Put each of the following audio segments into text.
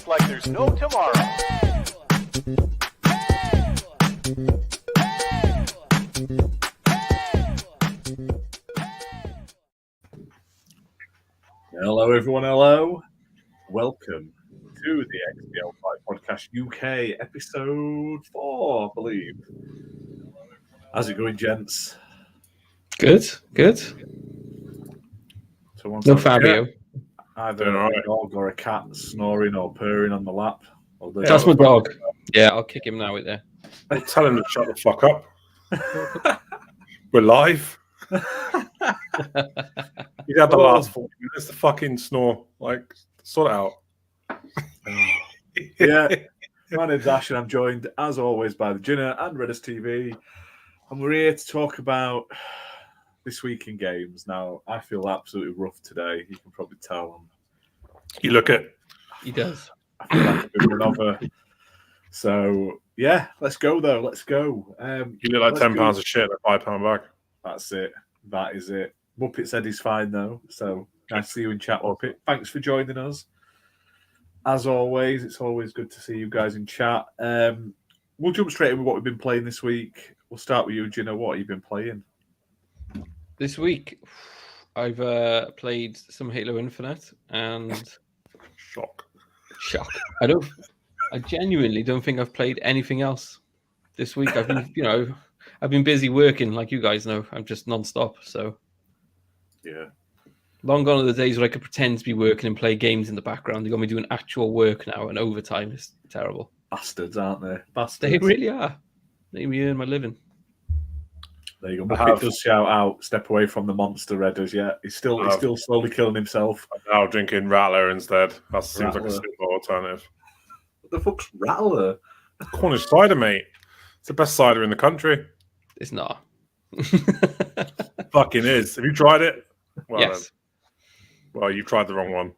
life like there's no tomorrow. Hello, everyone. Hello. Welcome to the XBL Party Podcast U.K, episode 4, I believe. How's it going, gents? Good. No Fabio. Either a dog or a cat snoring or purring on the lap. That's my dog. Yeah, I'll kick him now with there. Tell him to shut the fuck up. We're live. You had the last 40 minutes to fucking snore. Like, sort it out. Yeah. My name's Ash and I'm joined, as always, by the Ginna and Redders TV. And we're here to talk about this week in games. Now, I feel absolutely rough today. You can probably tell. You look at. He does. I feel like a bit of an over. So, yeah, let's go, though. Let's go. You look like £10 of shit in a £5 bag. That's it. That is it. Muppet said he's fine, though. So, nice to see you in chat, Muppet. Thanks for joining us. As always, it's always good to see you guys in chat. We'll jump straight in with what we've been playing this week. We'll start with you, Gina. What have you been playing? This week, I've played some Halo Infinite and Shock. I genuinely don't think I've played anything else this week. I've been busy working, like you guys know. I'm just non-stop. So yeah, long gone are the days where I could pretend to be working and play games in the background. They got me doing actual work now, and overtime is terrible. Bastards, aren't they? Bastards. They really are. They me earn my living. There you go. Muppet does shout out, step away from the monster, Redders. Yeah, he's still slowly killing himself. I'm now drinking Rattler instead. That seems like a simple alternative. What the fuck's Rattler? Cornish cider, mate. It's the best cider in the country. It's not. Fucking is. Have you tried it? Well, yes. Then. Well, you've tried the wrong one.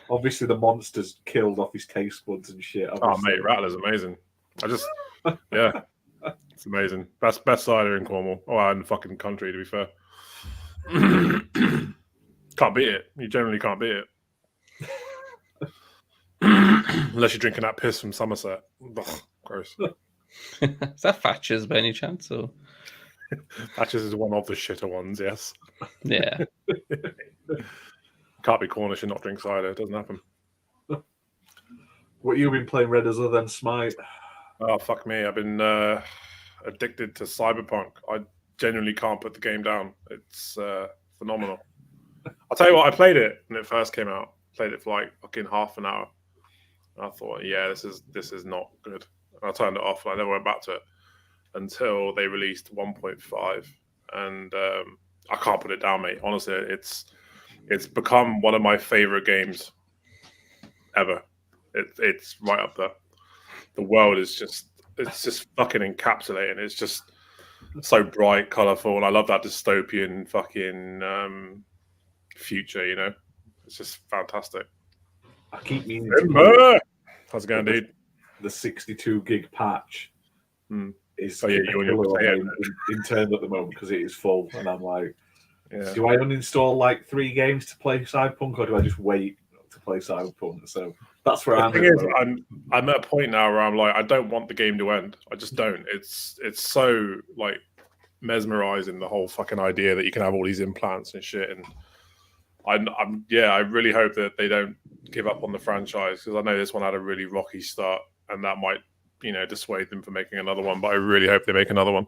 Obviously, the monster's killed off his taste buds and shit. Obviously. Oh, mate, Rattler's amazing. Yeah. It's amazing. Best cider in Cornwall. Oh, in the fucking country, to be fair. Can't beat it. You generally can't beat it. Unless you're drinking that piss from Somerset. Ugh, gross. Is that Thatcher's by any chance? Or? Thatcher's is one of the shitter ones, yes. Yeah. Can't be Cornish and not drink cider. It doesn't happen. What you been playing, Redders, other than Smite? Oh, fuck me. I've been addicted to Cyberpunk. I genuinely can't put the game down. It's phenomenal. I'll tell you what, I played it when it first came out. Played it for like fucking half an hour. And I thought, yeah, this is not good. And I turned it off and I never went back to it until they released 1.5. And I can't put it down, mate. Honestly, it's become one of my favorite games ever. It's right up there. The world is just fucking encapsulating. It's just so bright, colourful, and I love that dystopian fucking future, you know? It's just fantastic. I keep meaning to how's it going, dude? The 62 gig patch is you in turn at the moment because it is full, and I'm like, do I uninstall like 3 games to play Cyberpunk, or do I just wait to play Cyberpunk? So that's where I'm at a point now where I'm like, I don't want the game to end. I just don't. It's so like mesmerizing, the whole fucking idea that you can have all these implants and shit. And I really hope that they don't give up on the franchise, because I know this one had a really rocky start, and that might, dissuade them from making another one. But I really hope they make another one.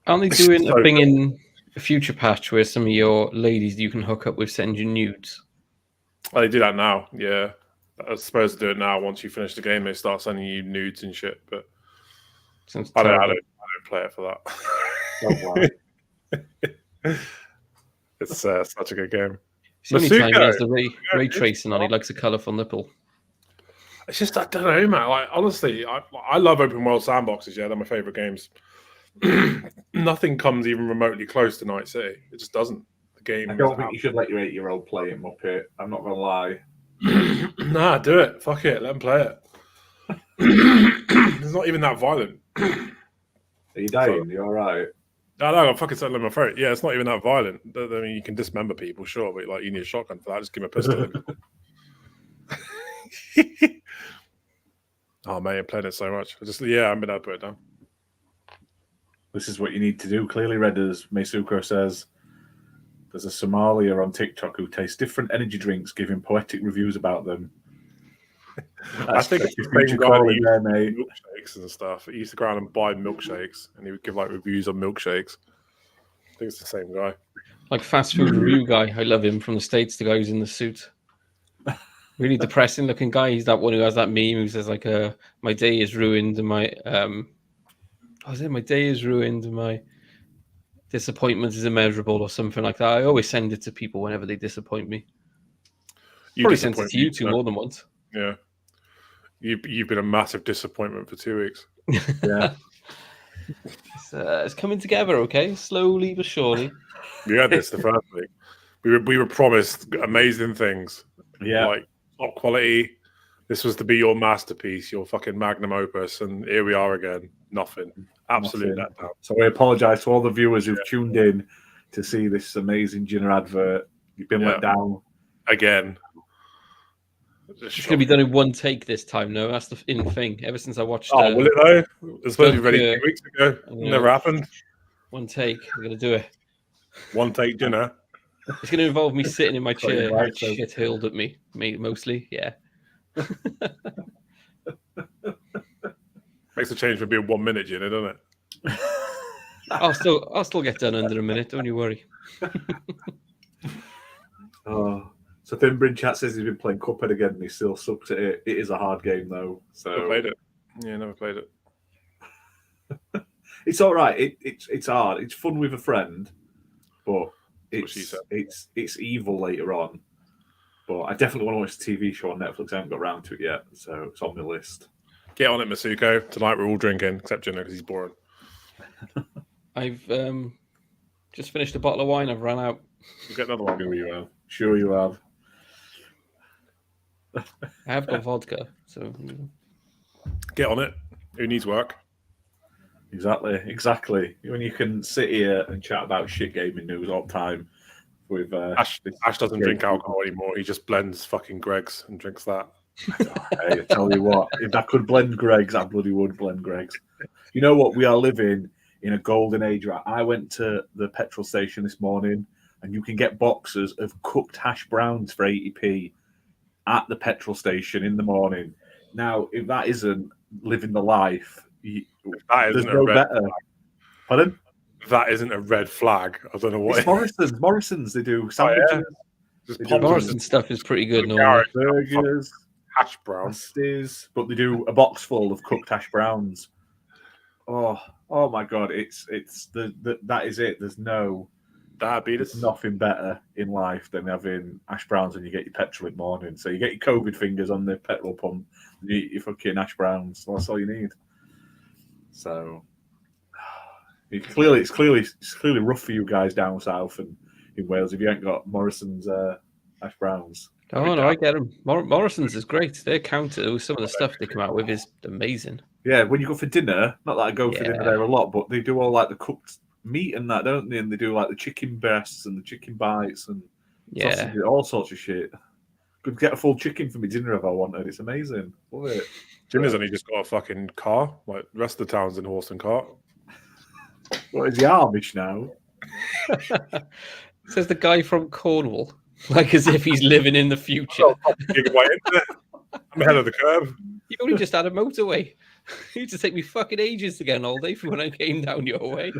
Aren't they doing a thing in a future patch where some of your ladies you can hook up with send you nudes? Oh, they do that now, yeah. I was supposed to do it now. Once you finish the game, they start sending you nudes and shit. But I don't play it for that. It's such a good game. It's the only time he has the ray tracing on. He likes a colourful nipple. It's just, I don't know, man. Like, honestly, I love open world sandboxes. Yeah, they're my favorite games. Nothing comes even remotely close to Night City. It just doesn't. The game. I don't think you should let your 8-year-old play it, Muppet. I'm not gonna lie. Nah, do it. Fuck it. Let him play it. It's not even that violent. Are you dying? You all right? I know, I'm fucking settling in my throat. Yeah, it's not even that violent. I mean, you can dismember people, sure, but like you need a shotgun for that. Just give him a pistol. Oh mate, I'm playing it so much. I'm gonna put it down. This is what you need to do. Clearly, Redders. Meisuko says there's a Somalia on TikTok who tastes different energy drinks, giving poetic reviews about them. I think it's the same guy that used mate. Milkshakes and stuff. He used to go around and buy milkshakes, and he would give like reviews on milkshakes. I think it's the same guy. Like fast food review guy. I love him from the States. The guy who's in the suit. Really depressing looking guy. He's that one who has that meme who says like, "My day is ruined and my my day is ruined and my disappointment is immeasurable," or something like that. I always send it to people whenever they disappoint me. Probably sent it to you two more than once. Yeah, you've been a massive disappointment for 2 weeks. Yeah, it's coming together, okay, slowly but surely. We had this the first week. We were promised amazing things. Yeah, like top quality. This was to be your masterpiece, your fucking magnum opus, and here we are again. Nothing. Absolute letdown. So we apologise to all the viewers who've tuned in to see this amazing Ginna advert. You've been let down again. It's going to be done in one take this time, no? That's the thing. Ever since I watched... will it though? It was supposed to be ready 2 weeks ago. Never happened. One take. I'm going to do it. One take dinner. It's going to involve me sitting in my chair and shit hurled at me, mostly. Yeah. Makes a change from being 1 minute, Ginna, doesn't it? I'll still get done under a minute. Don't you worry. So Thimbrin Chat says he's been playing Cuphead again and he still sucks at it. It is a hard game though. So never played it. Yeah, never played it. It's all right. It's hard. It's fun with a friend, but it's evil later on. But I definitely want to watch the TV show on Netflix. I haven't got around to it yet, so it's on my list. Get on it, Meisuko. Tonight we're all drinking, except Ginna because he's boring. I've just finished a bottle of wine. I've run out. We'll get another one. Sure you have. I have got vodka, so get on it. Who needs work? Exactly. When you can sit here and chat about shit gaming news all the time. With Ash doesn't drink alcohol anymore. He just blends fucking Greg's and drinks that. Hey, I tell you what, if I could blend Greg's, I bloody would blend Greg's. You know what? We are living in a golden age. Right? I went to the petrol station this morning, and you can get boxes of cooked hash browns for 80p at the petrol station in the morning. Now, if that isn't living the life, there's no better. Pardon? That isn't a red flag. I don't know what. It's Morrison's. They do sandwiches. Morrison's stuff is pretty good. Normally. Burgers, hash browns, but they do a box full of cooked hash browns. Oh my god! That is it. There's no diabetes. There's nothing better in life than having hash browns when you get your petrol in the morning. So you get your COVID fingers on the petrol pump, and you eat your fucking hash browns. That's all you need. So it's clearly rough for you guys down south and in Wales if you ain't got Morrison's hash browns. Oh no, I get them. Morrison's is great. Their counter with some of the stuff they come out with is amazing. Yeah, when you go for dinner, not that I go for dinner there a lot, but they do all like the cooked meat and that, don't they? And they do like the chicken breasts and the chicken bites and sausages, all sorts of shit. Could get a full chicken for me dinner if I wanted. It's amazing. Love it. Ginna's only just got a fucking car. Like the rest of the town's in horse and cart. What is he Amish now? Says the guy from Cornwall, like as if he's living in the future. I'm ahead of the curve. You only just had a motorway. It used to take me fucking ages to get an all day from when I came down your way.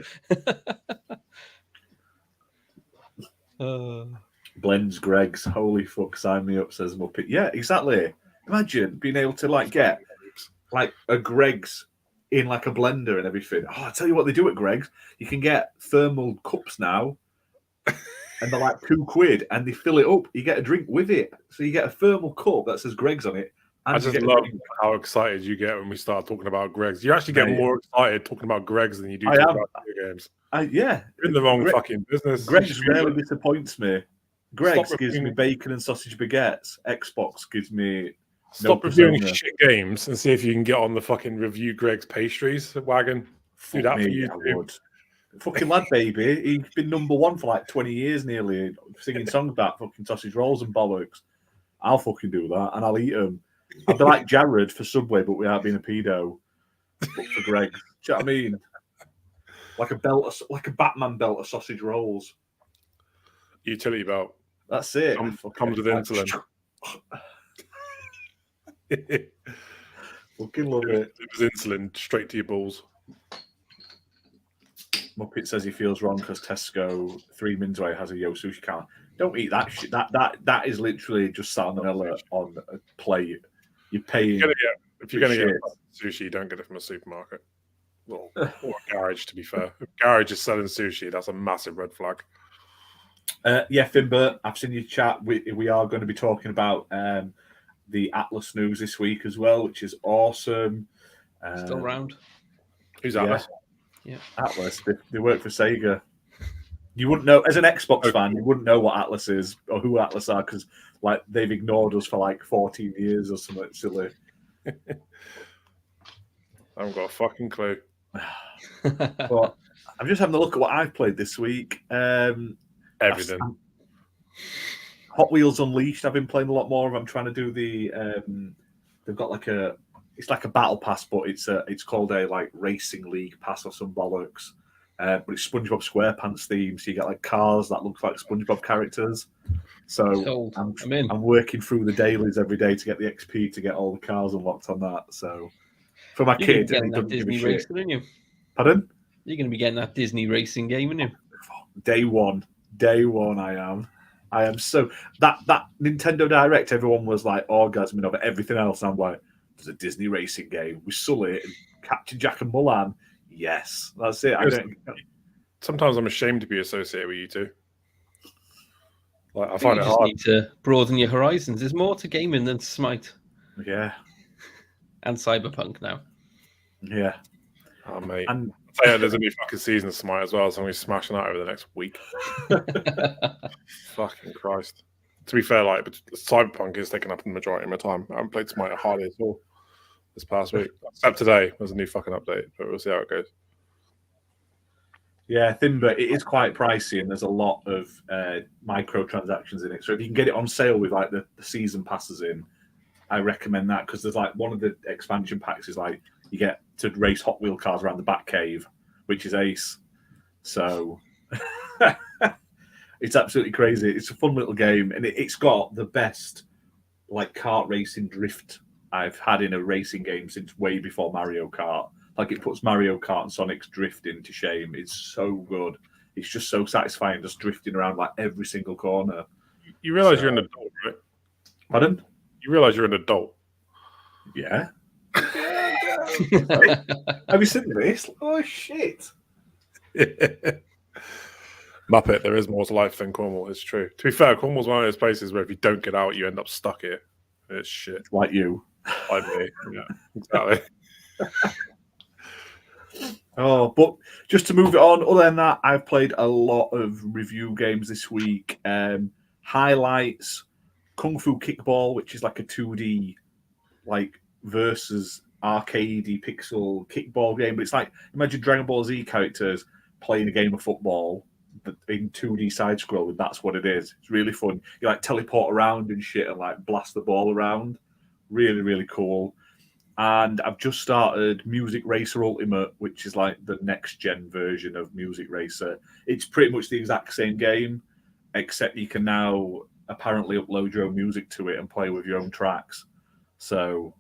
Blends Greg's. Holy fuck, sign me up, says Muppet. Yeah, exactly. Imagine being able to like get like a Greg's in like a blender and everything. Oh, I tell you what they do at Greg's. You can get thermal cups now, and they're like £2, and they fill it up. You get a drink with it, so you get a thermal cup that says Greg's on it. I just love how excited you get when we start talking about Greg's. You actually get more excited talking about Greg's than you do talking about video games. Yeah, you're in the wrong fucking business. Greg's rarely disappoints me. Greg's gives me bacon and sausage baguettes. Xbox gives me. Stop reviewing shit games and see if you can get on the fucking review Greg's pastries wagon. Do that for you. Fucking lad, baby. He's been number one for like 20 years nearly, singing songs about fucking sausage rolls and bollocks. I'll fucking do that, and I'll eat them. I'll be like Jared for Subway, but without being a pedo. But for Greg. Do you know what I mean? Like a Batman belt of sausage rolls. Utility belt. That's it. Comes with insulin. Fucking love it. It was insulin straight to your balls. Muppet says he feels wrong because Tesco 3 mins away has a Yo Sushi can. Don't eat that shit. That is literally just salmonella on a plate. You're paying. If you're going to get sushi, don't get it from a supermarket. Or a garage, to be fair. If a garage is selling sushi, that's a massive red flag. Yeah, Finbert, I've seen your chat. We are going to be talking about the Atlas news this week as well, which is awesome. Still around. Who's Atlas? Yeah. Atlas. They work for Sega. You wouldn't know, as an Xbox fan, you wouldn't know what Atlas is or who Atlas are because like they've ignored us for like 14 years or something silly. I haven't got a fucking clue. But I'm just having a look at what I've played this week. Everything. Hot Wheels Unleashed. I've been playing a lot more of. I'm trying to do the. They've got like it's like a battle pass, but it's called a like racing league pass or some bollocks. But it's SpongeBob SquarePants theme, so you get like cars that look like SpongeBob characters. So I'm working through the dailies every day to get the XP to get all the cars unlocked on that. So for my kid, he doesn't give a shit. Racing, aren't you? Pardon? You're going to be getting that Disney racing game, aren't you? Day one, I am so that Nintendo Direct. Everyone was like orgasming over everything else. And I'm like, there's a Disney racing game with Sully and Captain Jack and Mulan. Yes, that's it. Sometimes I'm ashamed to be associated with you two. Like I find it hard. Need to broaden your horizons. There's more to gaming than Smite. Yeah, and Cyberpunk now. Yeah, oh mate. And there's a new fucking season of Smite as well, so I'm going to be smashing that over the next week. Fucking Christ. To be fair, like Cyberpunk is taking up the majority of my time. I haven't played Smite hardly at all this past week. Except today, there's a new fucking update, but we'll see how it goes. Yeah, Thimber, it is quite pricey, and there's a lot of microtransactions in it. So if you can get it on sale with like the season passes in, I recommend that because there's like one of the expansion packs is like you get to race Hot Wheel cars around the Batcave, which is ace. So it's absolutely crazy. It's a fun little game, and it's got the best like kart racing drift I've had in a racing game since way before Mario Kart. Like it puts Mario Kart and Sonic's drifting to shame. It's so good. It's just so satisfying just drifting around like every single corner. You realise you're an adult, right? Pardon? You realise you're an adult. Yeah. Have you seen this? Oh shit. Muppet, there is more to life than Cornwall. It's true. To be fair, Cornwall's one of those places where if you don't get out, you end up stuck here. It's shit. Like you. Like me. Yeah, exactly. Oh, but just to move it on, other than that, I've played a lot of review games this week. Highlights, Kung Fu Kickball, which is like a 2D like versus arcadey pixel kickball game. But it's like, imagine Dragon Ball Z characters playing a game of football but in 2D side-scrolling. That's what it is. It's really fun. You like teleport around and shit and like blast the ball around. Really, really cool. And I've just started Music Racer Ultimate, which is like the next-gen version of Music Racer. It's pretty much the exact same game, except you can now apparently upload your own music to it and play with your own tracks. So,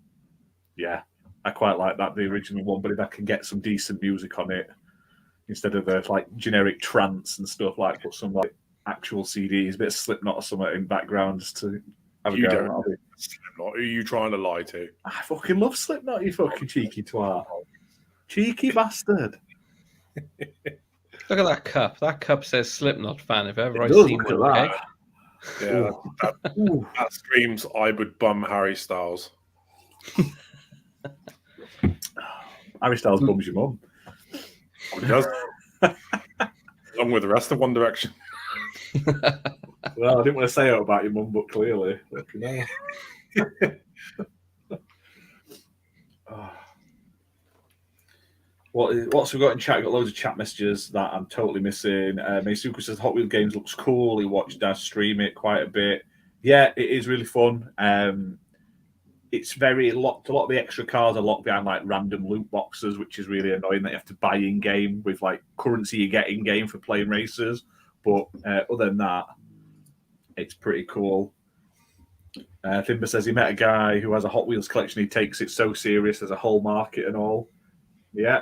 yeah, I quite like that, the original one. But if I can get some decent music on it, instead of the like generic trance and stuff, like put some like actual CDs, a bit of Slipknot or something in background just to have a go. Slipknot. Who are you trying to lie to? I fucking love Slipknot, you fucking cheeky twat. Cheeky bastard. Look at that cup. That cup says Slipknot fan if ever I've seen one. Okay? Yeah, that screams I would bum Harry Styles. Harry Styles bums your mum. He does. Along with the rest of One Direction. Well, I didn't want to say it about your mum, but clearly. What's we got in chat? We've got loads of chat messages that I'm totally missing. Meisuku says Hot Wheels games looks cool. He watched Dad stream it quite a bit. Yeah, it is really fun. It's very locked. A lot of the extra cars are locked behind like random loot boxes, which is really annoying that you have to buy in game with like currency you get in game for playing races. But other than that, it's pretty cool. Fimber says he met a guy who has a Hot Wheels collection. He takes it so serious. There's a whole market and all. Yeah.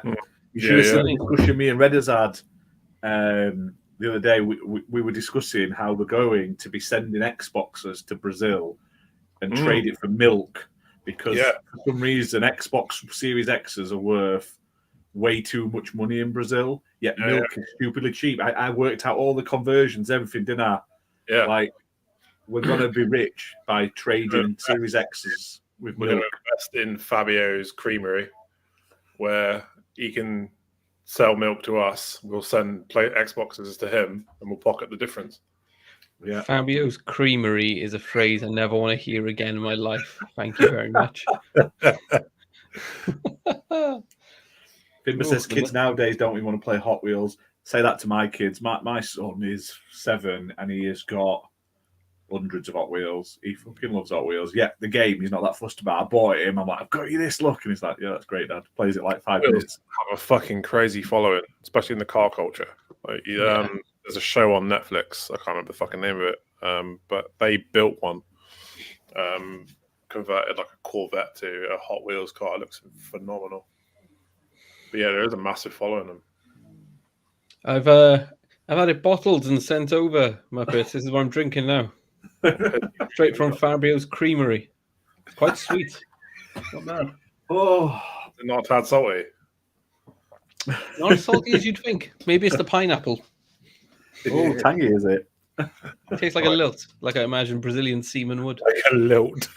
You should have seen the discussion me and Redders had the other day. We were discussing how we're going to be sending Xboxes to Brazil and trade it for milk because for some reason Xbox Series X's are worth way too much money in Brazil, yet milk is stupidly cheap. I worked out all the conversions, everything, didn't I? Yeah. Like, we're going to be rich by trading Series X's with milk. We're going to invest in Fabio's Creamery, where he can sell milk to us. We'll send Xboxes to him, and we'll pocket the difference. Yeah. Fabio's Creamery is a phrase I never want to hear again in my life. Thank you very much. Fimber says kids nowadays don't even want to play Hot Wheels. Say that to my kids. My son is 7 and he has got hundreds of Hot Wheels. He fucking loves Hot Wheels. Yeah, the game he's not that fussed about. I bought it him. I'm like, I've got you this, look. And he's like, yeah, that's great, Dad. Plays it like 5 minutes. Have a fucking crazy following, especially in the car culture. Like, there's a show on Netflix. I can't remember the fucking name of it. But they built one. Converted like a Corvette to a Hot Wheels car. It looks phenomenal. But yeah, there is a massive following them. I've had it bottled and sent over, Muppet. This is what I'm drinking now. Straight from Fabio's Creamery. It's quite sweet. Not bad. Oh, not tad salty. Not as salty as you'd think. Maybe it's the pineapple. Oh, tangy, is it? It tastes like a lilt, like I imagine Brazilian seamen would. Like a lilt.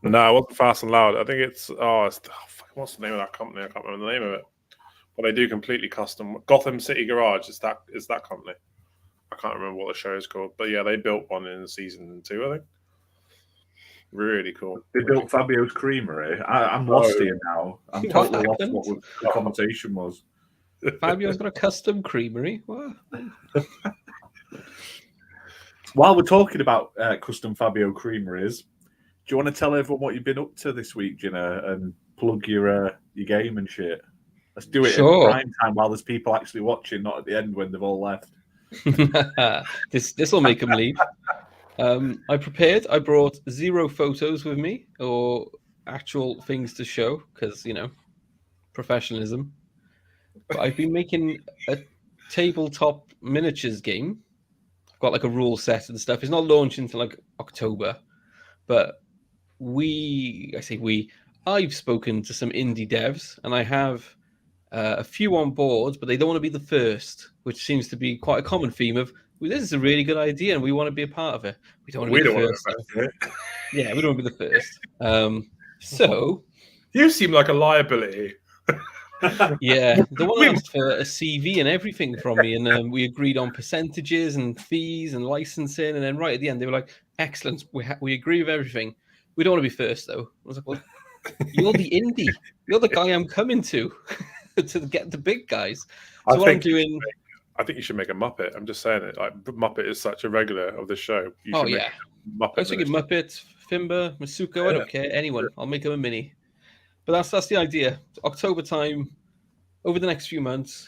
No, it wasn't Fast and Loud. I think it's what's the name of that company? I can't remember the name of it. But they do completely custom. Gotham City Garage is that company. I can't remember what the show is called. But yeah, they built one in season 2, I think. Really cool. They built Fabio's Creamery. I'm lost here now. I'm totally lost what the conversation was. Fabio's got a custom creamery. What? While we're talking about custom Fabio creameries, do you want to tell everyone what you've been up to this week, Ginna, and plug your game and shit? Let's do it in prime time while there's people actually watching, not at the end when they've all left. This will make them leave. I prepared. I brought 0 photos with me or actual things to show because, professionalism. But I've been making a tabletop miniatures game. I've got like a rule set and stuff. It's not launching until like October, but I've spoken to some indie devs and I have a few on board, but they don't want to be the first, which seems to be quite a common theme of, well, this is a really good idea and we want to be a part of it. We don't want to be the first. Yeah, we don't want to be the first. So you seem like a liability. Yeah, the one asked for a CV and everything from me, and we agreed on percentages and fees and licensing, and then right at the end they were like, "Excellent, we agree with everything. We don't want to be first, though." I was like, "Well, you're the indie. You're the guy I'm coming to get the big guys." So what I'm doing, I think you should make a Muppet. I'm just saying it. Like Muppet is such a regular of the show. Muppet. I was thinking Muppet, Fimber, Masuko. I don't care, anyone. I'll make them a mini. But that's the idea. October time, over the next few months,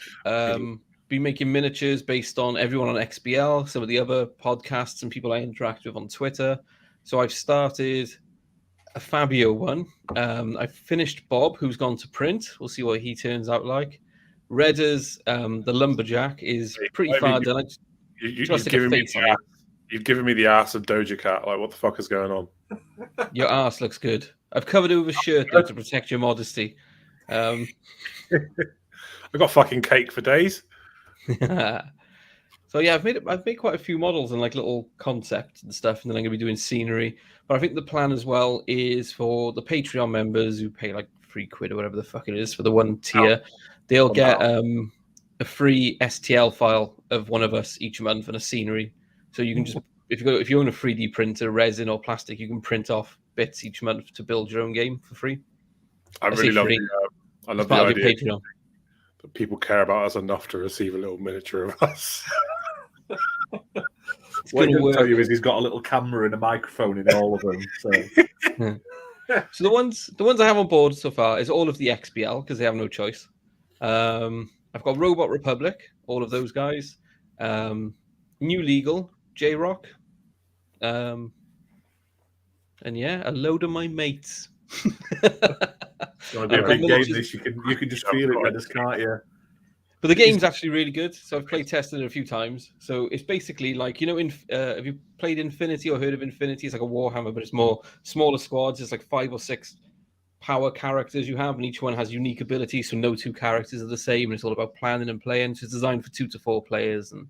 be making miniatures based on everyone on XBL, some of the other podcasts and people I interact with on Twitter. So I've started a Fabio one. I've finished Bob, who's gone to print. We'll see what he turns out like. Redders, the lumberjack, is pretty far done. You've given me the ass of Doja Cat. Like, what the fuck is going on? Your ass looks good. I've covered over shirt though, to protect your modesty. I've got fucking cake for days. So yeah, I've made quite a few models and like little concepts and stuff, and then I'm gonna be doing scenery. But I think the plan as well is for the Patreon members who pay like £3 or whatever the fuck it is for the one tier, they'll get a free STL file of one of us each month and a scenery. So you can just if you own a 3D printer, resin or plastic, you can print off bits each month to build your own game for free. I really love I love the part of your idea Patreon. that people care about us enough to receive a little miniature of us. What he doesn't tell you is he's got a little camera and a microphone in all of them. So, So the ones I have on board so far is all of the XBL because they have no choice. I've got Robot Republic, all of those guys. New Legal, J-Rock, and yeah, a load of my mates. it's going to be a big game. This you can just feel it, Redders, can't you? But the game's actually really good. So I've played tested it a few times. So it's basically like, have you played Infinity or heard of Infinity? It's like a Warhammer, but it's more smaller squads. It's like 5 or 6 power characters you have, and each one has unique abilities. So no 2 characters are the same. And it's all about planning and playing. So it's designed for 2 to 4 players and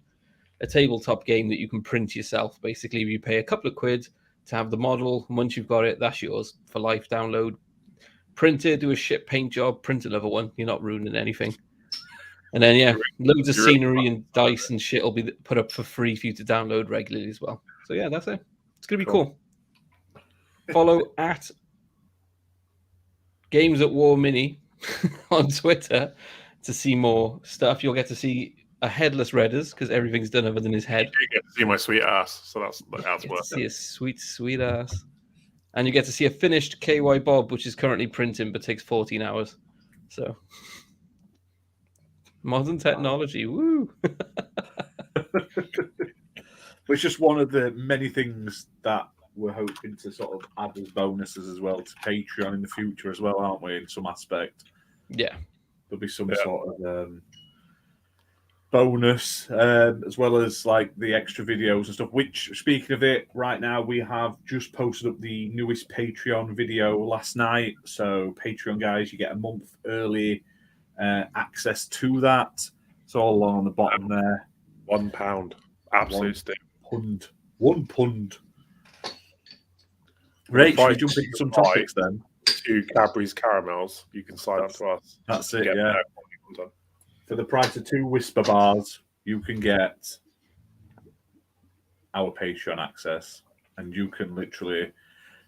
a tabletop game that you can print yourself. Basically, you pay a couple of quid to have the model. And once you've got it, that's yours for life. Download, print it, do a shit paint job, print another one. You're not ruining anything. And then, yeah, loads of scenery and dice and shit will be put up for free for you to download regularly as well. So, yeah, that's it. It's going to be cool. Follow at Games at War Mini on Twitter to see more stuff. You'll get to see a headless Redders because everything's done other than his head. You get to see my sweet ass, so that's You worth see a sweet, sweet ass. And you get to see a finished KY Bob, which is currently printing but takes 14 hours. So... modern technology, woo! It's just one of the many things that we're hoping to sort of add as bonuses as well to Patreon in the future as well, aren't we? In some aspect, yeah, there'll be some sort of bonus as well as like the extra videos and stuff. Which, speaking of it, right now we have just posted up the newest Patreon video last night. So Patreon guys, you get a month early. Access to that. It's all along on the bottom there. £1. Absolute stick. £1. Right, should we jump into some topics then? 2 Cadbury's caramels. You can sign up to us. That's it, yeah. For the price of 2 Whisper bars, you can get our Patreon access, and you can literally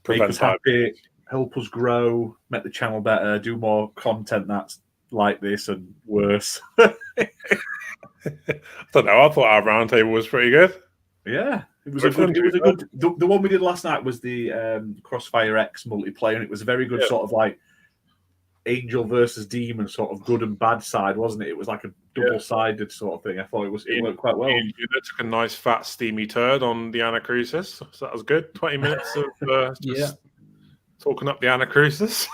make us happy, help us grow, make the channel better, do more content that's like this and worse. I don't know. I thought our roundtable was pretty good. Yeah, it was a good. The one we did last night was the Crossfire X multiplayer, and it was a very good sort of like angel versus demon sort of good and bad side, wasn't it? It was like a double-sided sort of thing. I thought it worked quite well. You took a nice fat steamy turd on the Anacrusis, so that was good. 20 minutes of just talking up the Anacrusis.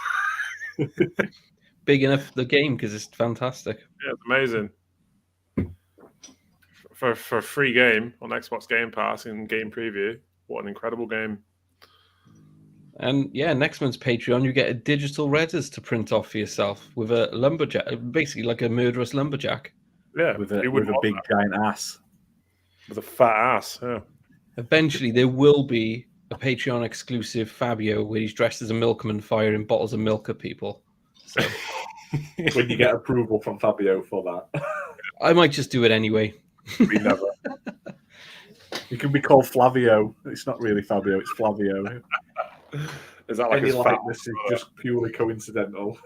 Big enough the game because it's fantastic. Yeah, it's amazing. For a free game on Xbox Game Pass and Game Preview, what an incredible game. And yeah, next month's Patreon, you get a digital Redders to print off for yourself with a lumberjack, basically like a murderous lumberjack. Yeah, with a big giant ass. With a fat ass, yeah. Eventually, there will be a Patreon exclusive Fabio where he's dressed as a milkman firing bottles of milk at people. So when you get approval from Fabio for that, I might just do it anyway. We never. You can be called Flavio. It's not really Fabio; it's Flavio. Is that like any his likeness is just purely coincidental?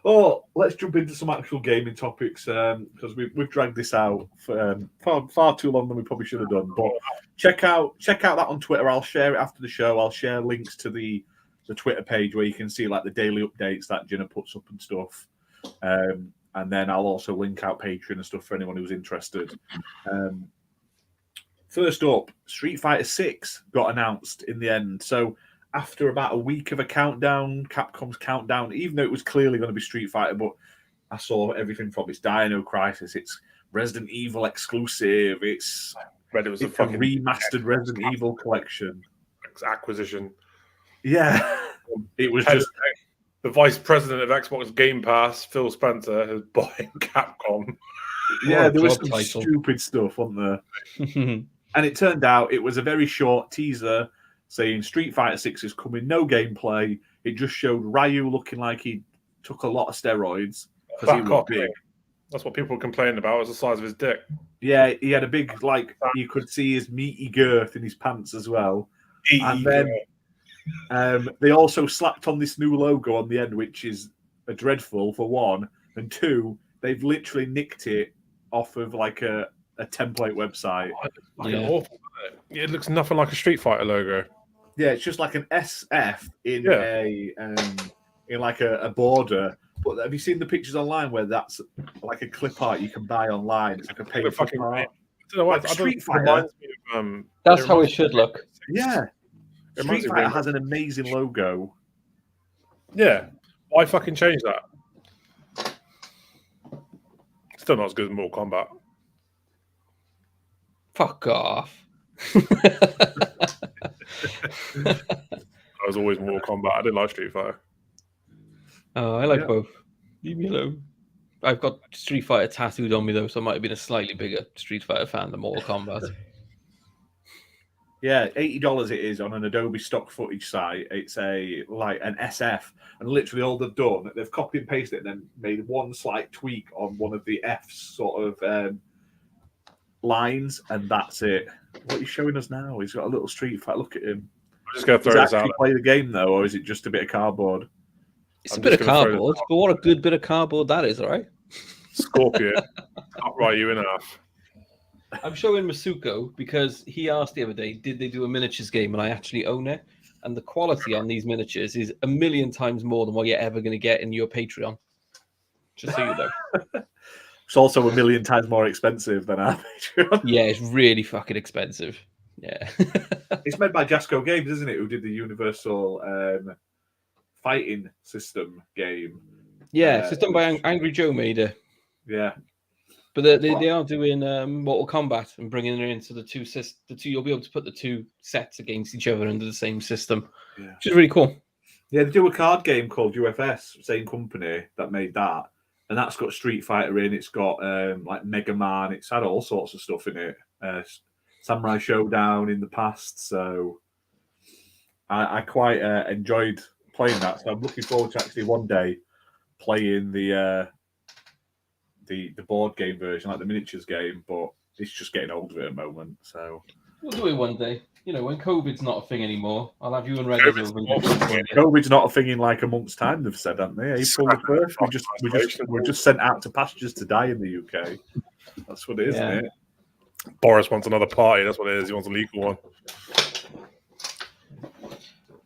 Oh, let's jump into some actual gaming topics because we've dragged this out for far too long than we probably should have done. But check out that on Twitter. I'll share it after the show. I'll share links to the Twitter page where you can see like the daily updates that Ginna puts up and stuff. And then I'll also link out Patreon and stuff for anyone who's interested. First up, Street Fighter 6 got announced in the end. So after about a week of a countdown, Capcom's countdown, even though it was clearly going to be Street Fighter, but I saw everything from its Dino Crisis, it's Resident Evil exclusive, it's a fucking remastered Resident Evil collection. Acquisition. Yeah. It was just... The vice president of Xbox Game Pass, Phil Spencer, is buying Capcom. Yeah, there was some stupid stuff, wasn't there? And it turned out it was a very short teaser saying Street Fighter 6 is coming, no gameplay. It just showed Ryu looking like he took a lot of steroids because he was big. That's what people were complaining about, was the size of his dick. Yeah, he had a big, like, you could see his meaty girth in his pants as well. And then They also slapped on this new logo on the end, which is a dreadful for one, and two, they've literally nicked it off of like a template website. Awful, isn't it? It looks nothing like a Street Fighter logo. Yeah, it's just like an SF in a border. But have you seen the pictures online where that's like a clip art you can buy online? It's like a paper clip art. I don't know what Like Street Fighter. reminds me of, That's how it should look. Yeah. It Street reminds me Fighter of- has an amazing logo. Yeah. Why fucking change that? Still not as good as Mortal Kombat. Fuck off. I was always Mortal Kombat. I didn't like Street Fighter. Oh, I like both. Leave me alone. I've got Street Fighter tattooed on me though, so I might have been a slightly bigger Street Fighter fan than Mortal Kombat. Yeah, $80 it is on an Adobe stock footage site. It's an SF, and literally all they've done, they've copy and pasted it and then made one slight tweak on one of the F's sort of lines, and that's it. What he's showing us now, he's got a little Street Fighter. Look at him. I'm just going to Does throw he this out. actually play the game though, or is it just a bit of cardboard? It's I'm a bit of just gonna throw this cardboard, out. but what a good bit of cardboard that is, all right? Scorpion. Upright you in half. I'm showing Masuko because he asked the other day, did they do a miniatures game? And I actually own it. And the quality on these miniatures is 1,000,000 times more than what you're ever going to get in your Patreon. Just so you know. It's also 1,000,000 times more expensive than our Patreon. Yeah, it's really fucking expensive. Yeah. It's made by Jasco Games, isn't it? Who did the Universal fighting system game? Yeah, so it's done by Angry Joe made it. Yeah. But they are doing Mortal Kombat and bringing it into the two. You'll be able to put the two sets against each other under the same system, which is really cool. Yeah, they do a card game called UFS, same company that made that, and that's got Street Fighter in. It's got like Mega Man. It's had all sorts of stuff in it. Samurai Showdown in the past. So I quite enjoyed playing that. So I'm looking forward to actually one day playing the board game version, like the miniatures game, but it's just getting old of it at the moment. So we'll do it one day. You know, when COVID's not a thing anymore, I'll have you and Redders over. COVID's not a thing in like a month's time, they've said, haven't they? April the 1st. We're just sent out to pastures to die in the UK. That's what it is, isn't it? Boris wants another party. That's what it is. He wants a legal one.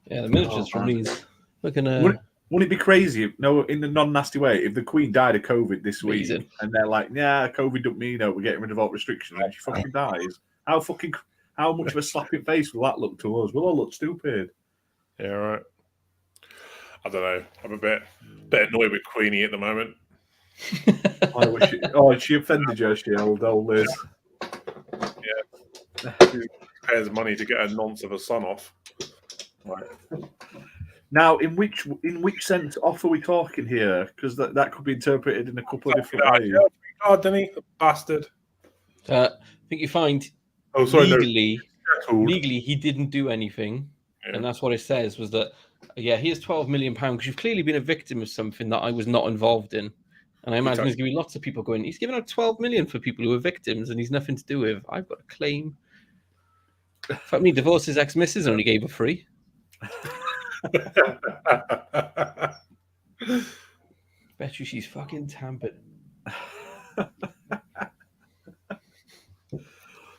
Yeah, the miniatures from these. Looking Wouldn't it be crazy? No, in a non-nasty way, if the Queen died of COVID this week, Amazing. and they're like, "Yeah, COVID don't mean we're getting rid of all restrictions," and she fucking dies. How much of a slapping face will that look to us? We'll all look stupid. Yeah, right. I don't know. I'm a bit annoyed with Queenie at the moment. She offended you, she old Liz. Yeah, she pays money to get a nonce of a son off. Right. Now, in which sense off are we talking here? Because that could be interpreted in a couple of different ways. Oh, didn't he? The bastard. I think you find legally he didn't do anything, and that's what it says was that here's £12 million because you've clearly been a victim of something that I was not involved in, and I imagine there's going to be lots of people going, he's giving out 12 million for people who are victims and he's nothing to do with. I've got a claim. In fact, me divorced his ex-missus and only gave her free. Bet you she's fucking tampered.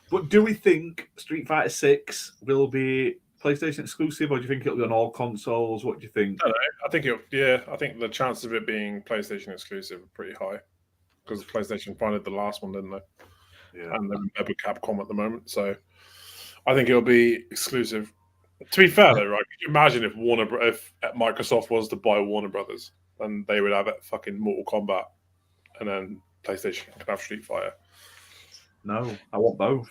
But do we think Street Fighter 6 will be PlayStation exclusive, or do you think it'll be on all consoles? What do you think? I don't know. I think the chances of it being PlayStation exclusive are pretty high because PlayStation funded the last one, didn't they? Yeah. And they're with Capcom at the moment, so I think it'll be exclusive. To be fair, though, right? Could you imagine if Microsoft was to buy Warner Brothers, and they would have fucking Mortal Kombat, and then PlayStation could have Street Fighter? No, I want both.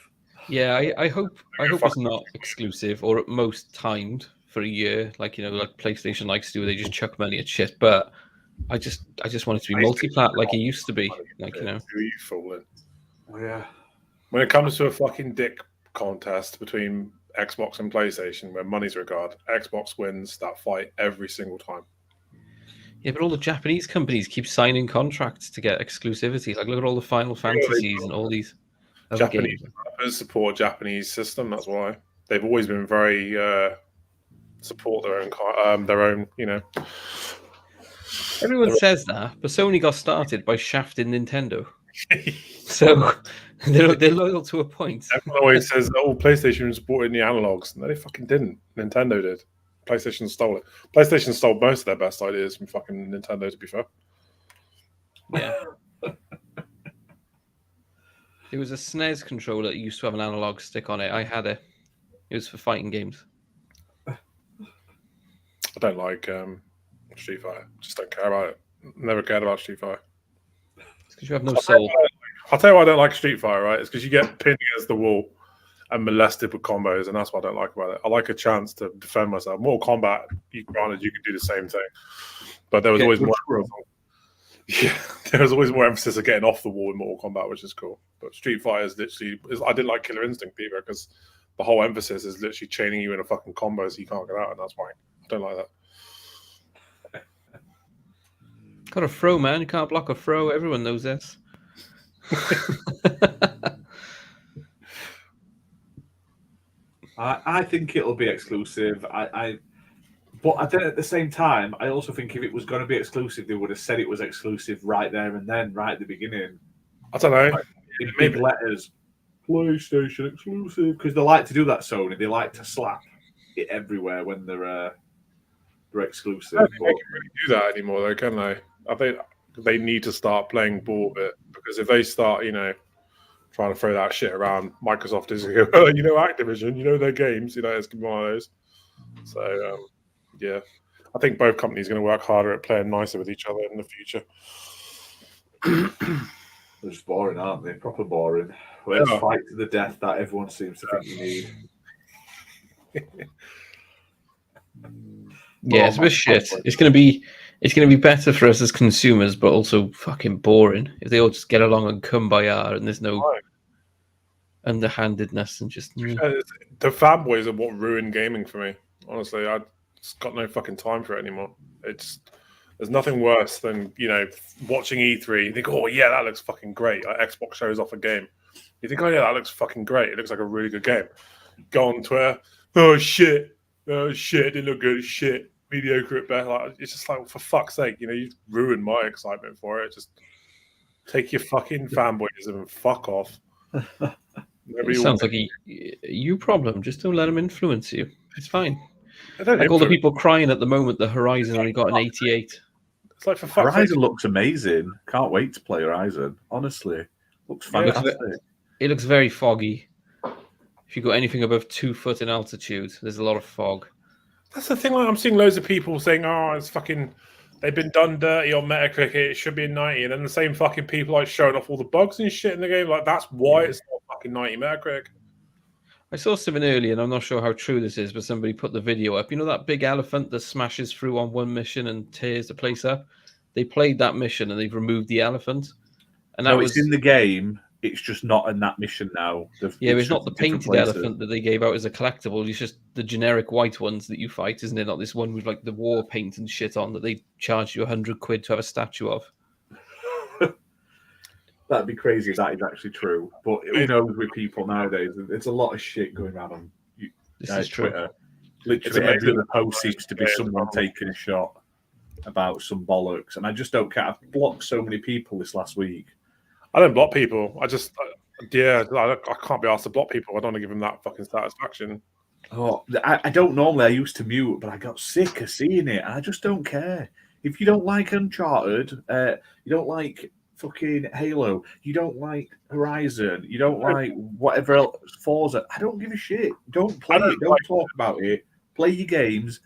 Yeah, I hope it's not exclusive or at most timed for a year, like PlayStation likes to do. They just chuck money at shit, but I just want it to be multi-plat like it used to be. Who are you fooling? Oh, yeah. When it comes to a fucking dick contest between Xbox and PlayStation, where money's regard, Xbox wins that fight every single time. Yeah, but all the Japanese companies keep signing contracts to get exclusivity. Like, look at all the Final Fantasies and all these Japanese developers support Japanese system. That's why they've always been very support their own, you know. Everyone says that, but Sony got started by shafting Nintendo. So they're loyal to a point. Everyone always says, "Oh, PlayStation supported the analogs." No, they fucking didn't. Nintendo did. PlayStation stole it. PlayStation stole most of their best ideas from fucking Nintendo, to be fair. Yeah. There was a SNES controller that used to have an analog stick on it. I had it. It was for fighting games. I don't like Street Fighter. Just don't care about it. Never cared about Street Fighter. It's because you have no soul. I'll tell you why I don't like Street Fighter, right? It's because you get pinned against the wall and molested with combos, and that's what I don't like about it. I like a chance to defend myself. Mortal Kombat, granted, you can do the same thing, but there was always more. Yeah, there was always more emphasis of getting off the wall in Mortal Kombat, which is cool. But Street Fighter is literally. I didn't like Killer Instinct either because the whole emphasis is literally chaining you in a fucking combo so you can't get out, and that's why I don't like that. Got a throw, man. You can't block a throw. Everyone knows this. I think it'll be exclusive. But then at the same time, I also think if it was going to be exclusive, they would have said it was exclusive right there and then, right at the beginning. I don't know. Like, in big letters, PlayStation exclusive, because they like to do that. Sony, they like to slap it everywhere when they're exclusive. I don't think they can really do that anymore, though, can they? I think they need to start playing ball with it, because if they start, trying to throw that shit around, Microsoft is going to go, Activision, their games, it's going to be one of those. So, yeah, I think both companies are going to work harder at playing nicer with each other in the future. They're just boring, aren't they? Proper boring. Let's fight to the death that everyone seems to think you need. Yeah, it's a bit shit. It's gonna be better for us as consumers, but also fucking boring if they all just get along and kumbaya and there's no underhandedness and just. The fanboys are what ruined gaming for me. Honestly, I just got no fucking time for it anymore. There's nothing worse than watching E3. You think, oh yeah, that looks fucking great. Like, Xbox shows off a game. You think, oh yeah, that looks fucking great. It looks like a really good game. Go on Twitter. Oh shit, it didn't look good. Shit, mediocre at best. Like, it's just like, for fuck's sake, you ruined my excitement for it. Just take your fucking fanboyism and fuck off. It sounds like you problem. Just don't let them influence you. It's fine. Like all the people crying at the moment, the Horizon only got an 88. It's like, for fuck's sake. Horizon looks amazing. Can't wait to play Horizon. Honestly, looks fantastic. It looks very foggy. If you go anything above 2 foot in altitude, there's a lot of fog. That's the thing. Like, I'm seeing loads of people saying, "Oh, it's fucking. They've been done dirty on Metacritic. It should be a 90." And then the same fucking people like showing off all the bugs and shit in the game. Like, that's why it's not fucking 90 Metacritic. I saw something earlier, and I'm not sure how true this is, but somebody put the video up. You know that big elephant that smashes through on one mission and tears the place up? They played that mission and they've removed the elephant. And that was it's in the game. It's just not in that mission now. It's not the painted elephant that they gave out as a collectible. It's just the generic white ones that you fight, isn't it? Not this one with like the war paint and shit on that they charge you £100 to have a statue of. That'd be crazy if that is actually true. But who knows with people nowadays? There's a lot of shit going on This is Twitter. Literally every other post seems to be someone taking a shot about some bollocks. And I just don't care. I've blocked so many people this last week. I don't block people. I can't be asked to block people. I don't want to give them that fucking satisfaction. Oh, I don't normally. I used to mute, but I got sick of seeing it. I just don't care. If you don't like Uncharted, you don't like fucking Halo, you don't like Horizon, you don't like whatever else, Forza, I don't give a shit. Don't play it. Don't talk about it. Play your games.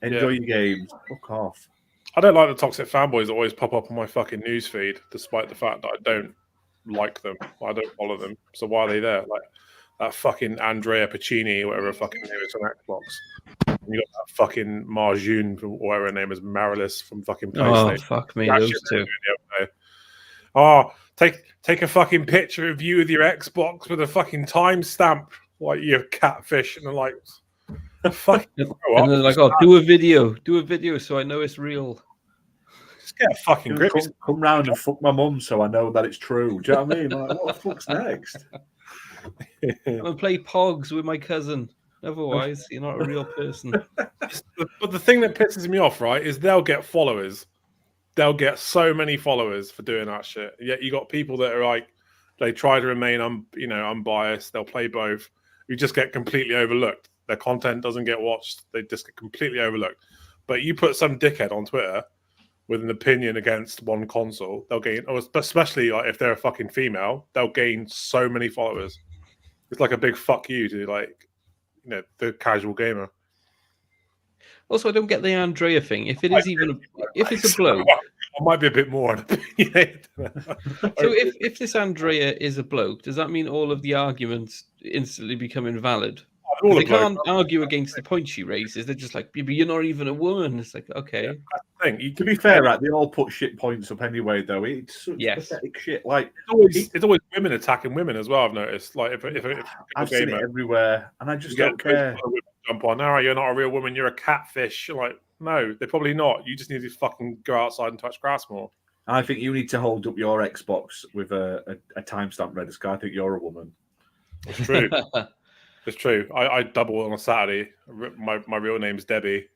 Enjoy your games. Fuck off. I don't like the toxic fanboys that always pop up on my fucking newsfeed, despite the fact that I don't like them. I don't follow them. So why are they there? Like that fucking Andrea Pacini, whatever her fucking name is on Xbox. You got that fucking Marjune, from whatever her name is, Marilis from fucking PlayStation. Oh, fuck me, those two. Oh, take a fucking picture of you with your Xbox with a fucking timestamp, like you're catfish, and they're like, fucking. And they're like, oh, do a video, so I know it's real. Just get a fucking grip. Come round and fuck my mum, so I know that it's true. Do you know what I mean? Like, what the fuck's next? I'm gonna play Pogs with my cousin. Otherwise, you're not a real person. But the thing that pisses me off, right, is they'll get followers. They'll get so many followers for doing that shit. Yet you got people that are like, they try to remain unbiased. They'll play both. You just get completely overlooked. Their content doesn't get watched. They just get completely overlooked. But you put some dickhead on Twitter with an opinion against one console, they'll gain, especially like if they're a fucking female, they'll gain so many followers. It's like a big fuck you to like, the casual gamer. Also, I don't get the Andrea thing. If it is if it's a bloke, I might be a bit more opinionated. So if this Andrea is a bloke, does that mean all of the arguments instantly become invalid? They can't argue against the point she raises. They're just like, but you're not even a woman. It's like, okay. Yeah, to be fair, right, they all put shit points up anyway, though. It's such pathetic shit. Like it's always women attacking women as well. I've noticed. Like if I've seen it everywhere, and I just don't care. Jump on, no, you're not a real woman. You're a catfish. You're like, no, they're probably not. You just need to fucking go outside and touch grass more. I think you need to hold up your Xbox with a timestamp read. I think you're a woman. It's true. It's true. I double on a Saturday. My real name's Debbie.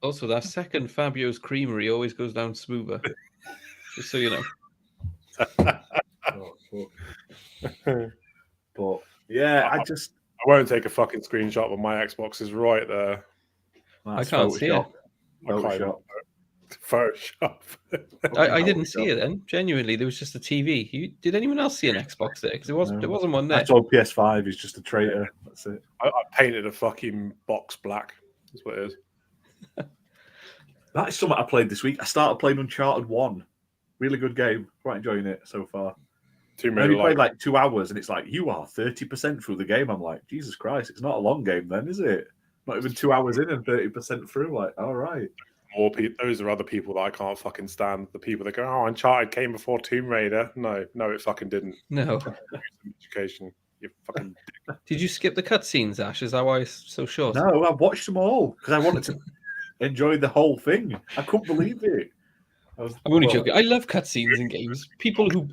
Also, that second Fabio's Creamery always goes down smoother. Just so you know. But yeah, I won't take a fucking screenshot, but my Xbox is right there. I can't see it. Photoshop. I didn't see it then. Genuinely, there was just a TV. Did anyone else see an Xbox there? Because there wasn't one there. That's all PS5. He's just a traitor. That's it. I painted a fucking box black. That's what it is. That is something I played this week. I started playing Uncharted 1. Really good game. Quite enjoying it so far. I only played like 2 hours, and it's like, you are 30% through the game. I'm like, Jesus Christ, it's not a long game then, is it? Not even 2 hours in and 30% through. Like, all right. More people. Those are other people that I can't fucking stand. The people that go, "Oh, Uncharted came before Tomb Raider." No, it fucking didn't. No. Education. You fucking. Did you skip the cutscenes, Ash? Is that why it's so short? No, I watched them all because I wanted to enjoy the whole thing. I couldn't believe it. I'm only joking. I love cutscenes in games. People who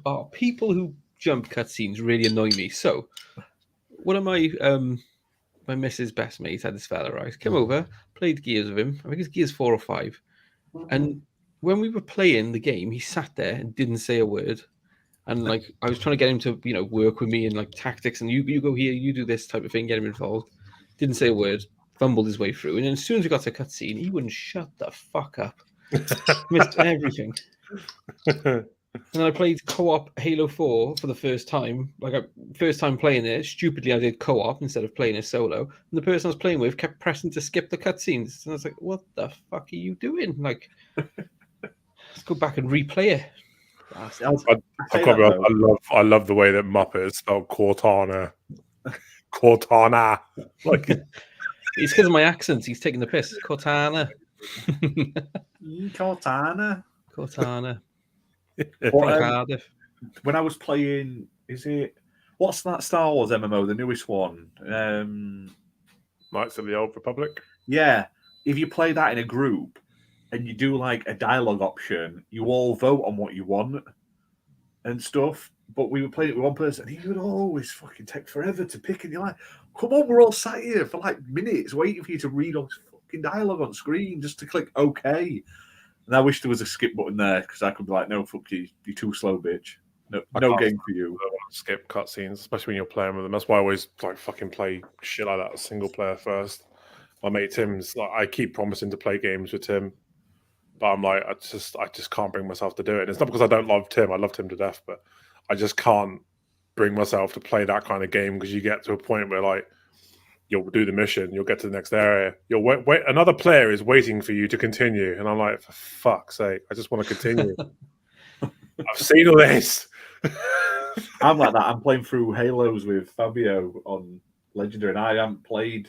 jump cutscenes really annoy me. So, one of my my missus' best mates had this fella, right? Come over, played Gears with him. I think it's Gears 4 or 5. And when we were playing the game, he sat there and didn't say a word. And like I was trying to get him to, work with me in like tactics and you go here, you do this type of thing, get him involved. Didn't say a word, fumbled his way through. And then as soon as we got to a cutscene, he wouldn't shut the fuck up. Missed everything. And then I played co-op Halo 4 for the first time. First time playing it, stupidly I did co-op instead of playing it solo. And the person I was playing with kept pressing to skip the cutscenes. And I was like, what the fuck are you doing? Like, let's go back and replay it. I love the way that Muppet is spelled Cortana. Cortana. Like, it's because of my accent. He's taking the piss. Cortana. Cortana. When I was playing, what's that Star Wars MMO, the newest one? Knights of the Old Republic? Yeah. If you play that in a group and you do like a dialogue option, you all vote on what you want and stuff. But we were playing it with one person and he would always fucking take forever to pick. And you're like, come on, we're all sat here for like minutes waiting for you to read all this fucking dialogue on screen just to click OK. And I wish there was a skip button there because I could be like, no, fuck you. You're too slow, bitch. No game for you. I don't want to skip cutscenes, especially when you're playing with them. That's why I always like fucking play shit like that, single player first. My mate Tim's like, I keep promising to play games with Tim, but I'm like, I just can't bring myself to do it. And it's not because I don't love Tim. I love Tim to death, but I just can't bring myself to play that kind of game because you get to a point where like you'll do the mission, you'll get to the next area, you'll wait. Another player is waiting for you to continue, and I'm like, for fuck's sake, I just want to continue. I've seen all this. I'm like that. I'm playing through Halos with Fabio on Legendary, and I haven't played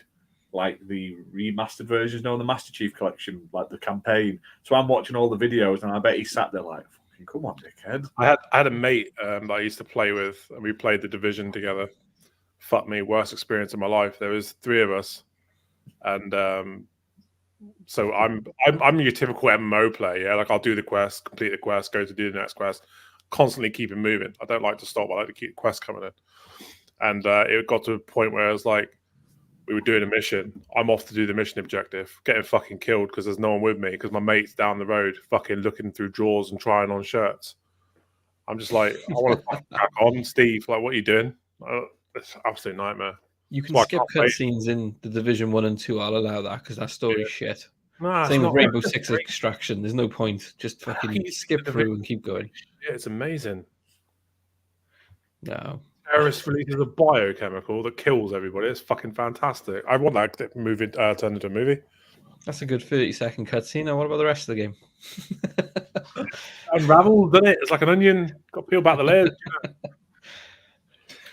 like the remastered versions, the Master Chief Collection, like the campaign. So I'm watching all the videos, and I bet he sat there like, fucking come on, dickhead. I had a mate that I used to play with, and we played the Division together. Fuck me, worst experience of my life. There was 3 of us, and so I'm your typical MMO player. Yeah, like I'll do the quest, complete the quest, go to do the next quest, constantly keep it moving. I don't like to stop. I like to keep the quest coming in. And it got to a point where I was like, we were doing a mission. I'm off to do the mission objective, getting fucking killed because there's no one with me because my mate's down the road fucking looking through drawers and trying on shirts. I'm just like, I want to crack on, Steve. Like, what are you doing? It's an absolute nightmare. You can skip cutscenes in the Division 1 and 2. I'll allow that because that story's shit. Nah, Same with Rainbow Six Extraction. There's no point. Just fucking skip through and keep going. Yeah, it's amazing. No. Terrorist releases a biochemical that kills everybody. It's fucking fantastic. I want that movie turned into a movie. That's a good 30-second cutscene. Now, what about the rest of the game? Unraveled, doesn't it? It's like an onion. Got to peel back the layers.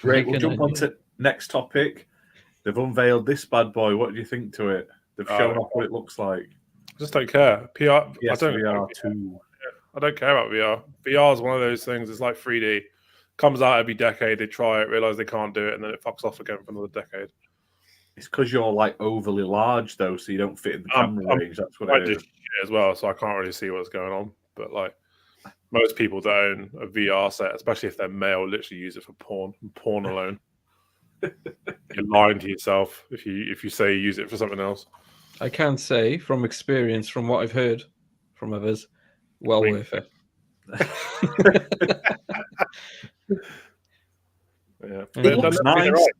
Great. We'll jump on to next topic. They've unveiled this bad boy. What do you think to it? They've shown off what it looks like. I just don't care. PR. Yes, I don't VR too. I don't care about VR. VR is one of those things. It's like 3D. Comes out every decade. They try it, realize they can't do it, and then it fucks off again for another decade. It's because you're like overly large though, so you don't fit in the camera range. That's what it is. As well, so I can't really see what's going on. But like most people that own a VR set, especially if they're male, literally use it for porn and porn alone. You're lying to yourself if you say you use it for something else. I can say from experience, from what I've heard from others, worth it. Yeah, it looks nice. Right.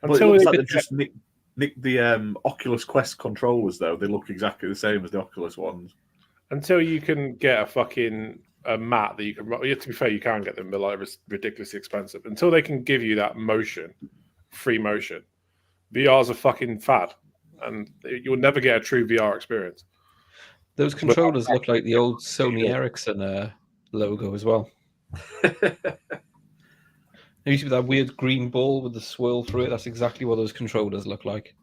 But it looks like they just nicked the Oculus Quest controllers, though. They look exactly the same as the Oculus ones. Until you can get a fucking mat that you can... To be fair, you can get them, but like it's ridiculously expensive. Until they can give you that motion, free motion, VR's a fucking fad. And you'll never get a true VR experience. Those controllers look like the old Sony Ericsson logo as well. There used to be that weird green ball with the swirl through it. That's exactly what those controllers look like.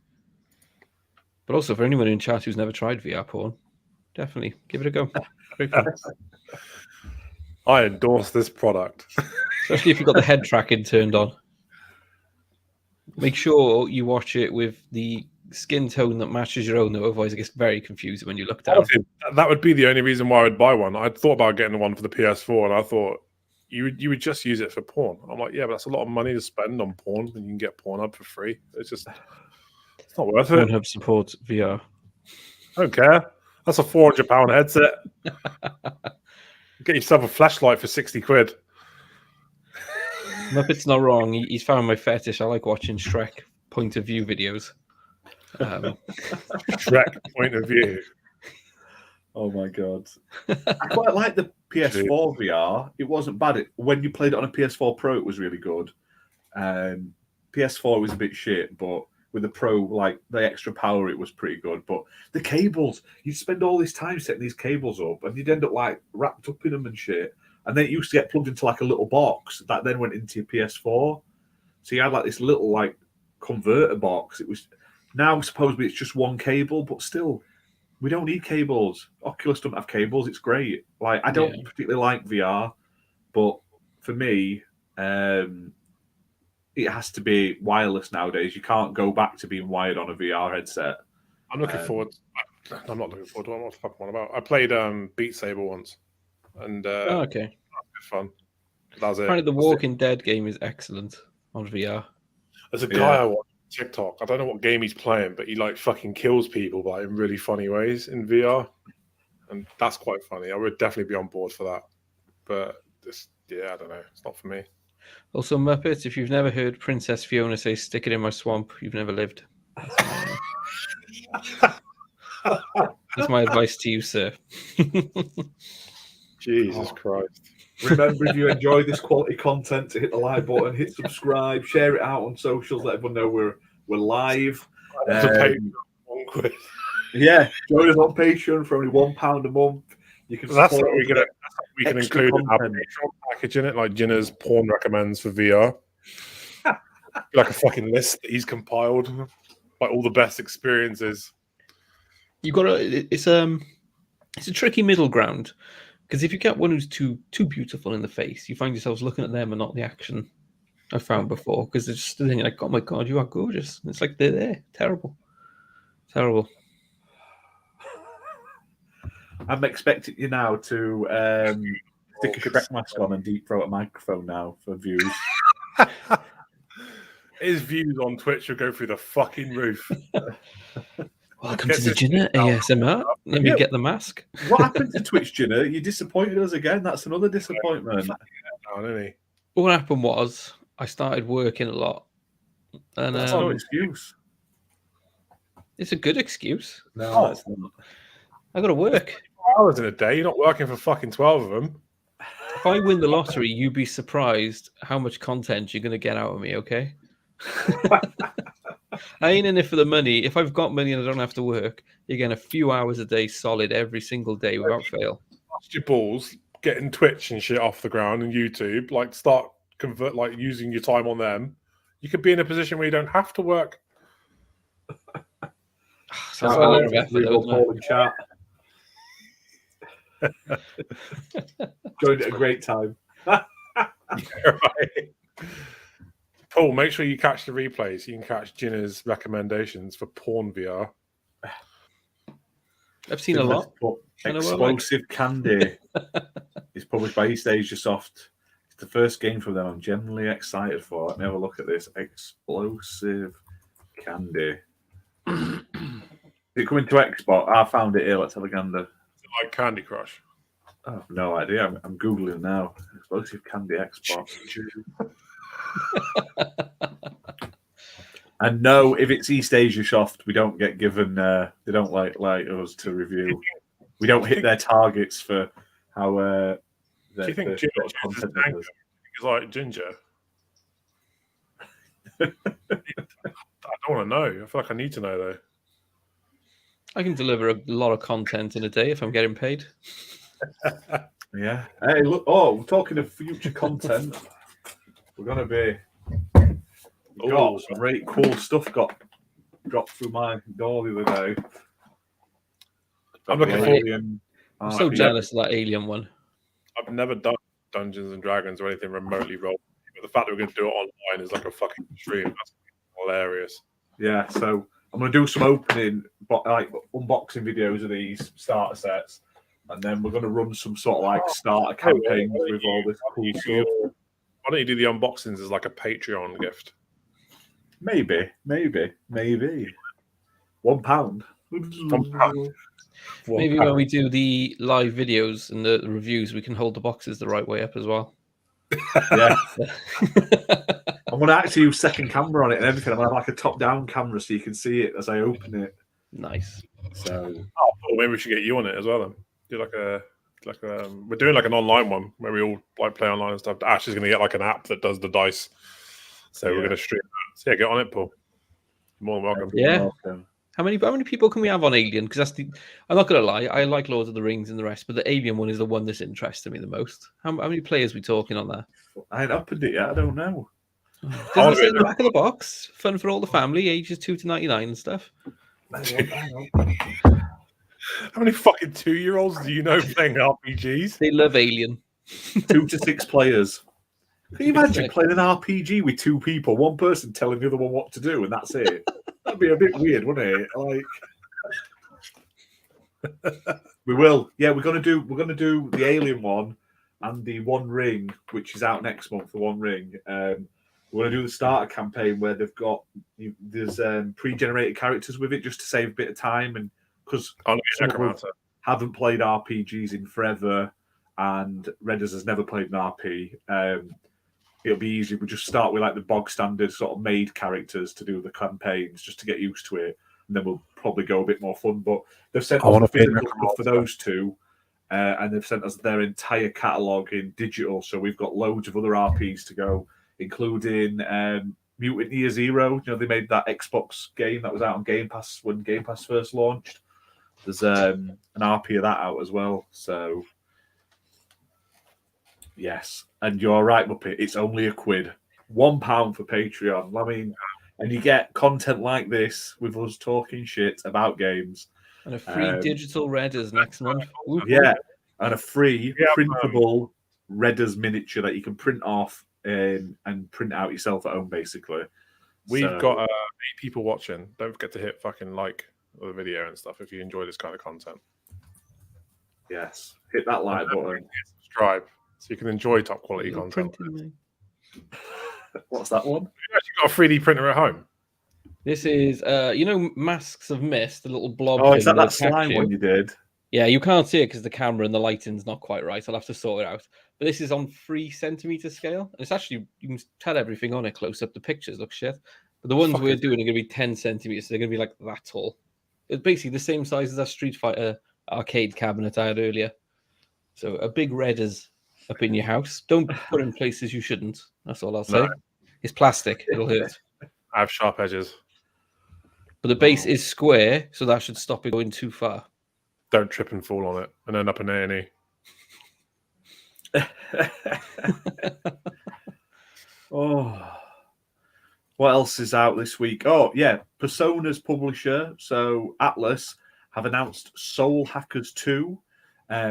But also, for anyone in chat who's never tried VR porn, definitely give it a go. Very fun. I endorse this product. Especially if you've got the head tracking turned on. Make sure you watch it with the skin tone that matches your own, though, otherwise it gets very confusing when you look down. That would be the only reason why I would buy one. I'd thought about getting one for the PS4, and I thought you would just use it for porn. I'm like, yeah, but that's a lot of money to spend on porn, and you can get Pornhub for free. It's not worth it. Pornhub supports VR. I don't care. That's a £400 headset. Get yourself a flashlight for 60 quid. Muppet's not wrong. He's found my fetish. I like watching Shrek point of view videos. Shrek point of view. Oh my god! I quite like the PS4 VR. It wasn't bad. When you played it on a PS4 Pro, it was really good. PS4 was a bit shit, but with the Pro, like the extra power, it was pretty good. But the cables, you'd spend all this time setting these cables up, and you'd end up like wrapped up in them and shit. And then it used to get plugged into like a little box that then went into your PS4. So you had like this little like converter box. It was now supposedly it's just one cable, but still. We don't need cables. Oculus don't have cables. It's great. Like I don't particularly like VR, but for me, it has to be wireless nowadays. You can't go back to being wired on a VR headset. I'm looking forward. I'm not looking forward to what the fuck am I about. I played Beat Saber once, and okay, fun. That was it. Apparently, the Walking Dead game is excellent on VR. There's a guy I watch. TikTok. I don't know what game he's playing, but he like fucking kills people but in really funny ways in VR, and that's quite funny. I would definitely be on board for that. But I don't know. It's not for me. Also, Muppets, if you've never heard Princess Fiona say "Stick it in my swamp," you've never lived. That's my advice to you, sir. Jesus Christ. Remember, if you enjoy this quality content, to hit the like button, hit subscribe, share it out on socials, let everyone know we're live. Yeah, join us on Patreon for only £1 a month. You can. That's what we can include in our Patreon package in it, like Ginna's porn recommends for VR. Like a fucking list that he's compiled, like all the best experiences. You got to. It's a tricky middle ground. Because if you get one who's too beautiful in the face, you find yourselves looking at them and not the action I found before. Because they're just thinking like, oh my god, you are gorgeous. And it's like they're there. Terrible. I'm expecting you now to stick a Shrek mask on and deep throat a microphone now for views. His views on Twitch will go through the fucking roof. Welcome to the Ginna ASMR. Let me get the mask. What happened to Twitch, Ginna? You disappointed us again. That's another disappointment. What happened was I started working a lot. And That's no excuse. It's a good excuse. No, it's not. I got to work. 4 hours in a day. You're not working for fucking 12 of them. If I win the lottery, you'd be surprised how much content you're going to get out of me, okay? I ain't in it for the money. If I've got money and I don't have to work, you're getting a few hours a day solid every single day without fail. Bust your balls, getting Twitch and shit off the ground and YouTube. Like, start using your time on them. You could be in a position where you don't have to work. Sounds like a lot of effort, though, in chat. Joined at a great time. Right. Paul, make sure you catch the replays. You can catch Ginna's recommendations for porn VR. I've seen a lot. Explosive Candy is published by East Asia Soft. It's the first game from them I'm genuinely excited for. Let me have a look at this. Explosive Candy. Is it coming to Xbox? I found it here. Let's have a gander. Is it like Candy Crush? I have no idea. I'm Googling now. Explosive Candy Xbox. And no, if it's East Asia Soft, we don't get given. They don't like us to review. We don't hit their targets for how. Do you think Ginger is like Ginger? I don't want to know. I feel like I need to know though. I can deliver a lot of content in a day if I'm getting paid. Yeah. Hey, look. Oh, we're talking of future content. We're gonna be. Got some really cool stuff got dropped through my door the other day. I'm looking forward. I'm so jealous of that alien one. I've never done Dungeons and Dragons or anything remotely role, but the fact that we're going to do it online is like a fucking stream. That's hilarious. Yeah, so I'm going to do some opening, unboxing videos of these starter sets, and then we're going to run some sort of like starter campaigns with all this cool stuff. Why don't you do the unboxings as like a Patreon gift? Maybe. £1. £1. Maybe when we do the live videos and the reviews, we can hold the boxes the right way up as well. Yeah. I'm going to actually use second camera on it and everything. I'm going to have like a top-down camera so you can see it as I open it. Nice. So, maybe we should get you on it as well then. Do we're doing like an online one where we all like play online and stuff. Ash is going to get like an app that does the dice. So we're going to stream that. So yeah, get on it, Paul. You're more than welcome. Yeah. How many people can we have on Alien? Because I'm not going to lie, I like Lord of the Rings and the rest, but the Alien one is the one that's interested me the most. How many players are we talking on there? I ain't opened it yet. I don't know. Does it say in the back of the box? Fun for all the family, ages 2 to 99 and stuff. How many fucking 2-year-olds do you know playing RPGs? They love Alien. 2 to 6 players. Can you imagine playing an RPG with 2 people, one person telling the other one what to do, and that's it? That'd be a bit weird, wouldn't it? Like, we will. Yeah, we're gonna do the Alien one and the One Ring, which is out next month. The One Ring. We're gonna do the starter campaign where there's pre-generated characters with it, just to save a bit of time, and because haven't played RPGs in forever, and Redders has never played an RP. It'll be easy. We'll just start with like the bog standard sort of made characters to do the campaigns, just to get used to it, and then we'll probably go a bit more fun. But they've sent us the physical stuff for those 2, and they've sent us their entire catalogue in digital. So we've got loads of other RPs to go, including Mutant Year Zero. You know, they made that Xbox game that was out on Game Pass when Game Pass first launched. There's an RP of that out as well. So. Yes, and you're right, Muppet. It's only £1. £1 for Patreon. I mean, and you get content like this with us talking shit about games. And a free digital Redders next month. Yeah, and a free printable Redders miniature that you can print off and print out yourself at home, basically. We've got 8 people watching. Don't forget to hit fucking like the video and stuff if you enjoy this kind of content. Yes, hit that like button. Subscribe. So you can enjoy top quality content. What's that one? you got a 3D printer at home? This is, Masks of Mist, the little blob. Oh, is thing that slime you. one you did? Yeah, you can't see it because the camera and the lighting's not quite right. I'll have to sort it out. But this is on 3 centimeter scale. And it's actually, you can tell everything on it close up. The pictures look shit. But the ones we're doing are going to be 10 centimeters. So they're going to be like that tall. It's basically the same size as that Street Fighter arcade cabinet I had earlier. So a big Redders up in your house. Don't put it in places you shouldn't. That's all I'll say. No. It's plastic. It'll hurt. I have sharp edges. But the base is square, so that should stop it going too far. Don't trip and fall on it and end up in A&E. Oh, what else is out this week? Oh, yeah, Persona's publisher, so Altus, have announced Soul Hackers 2,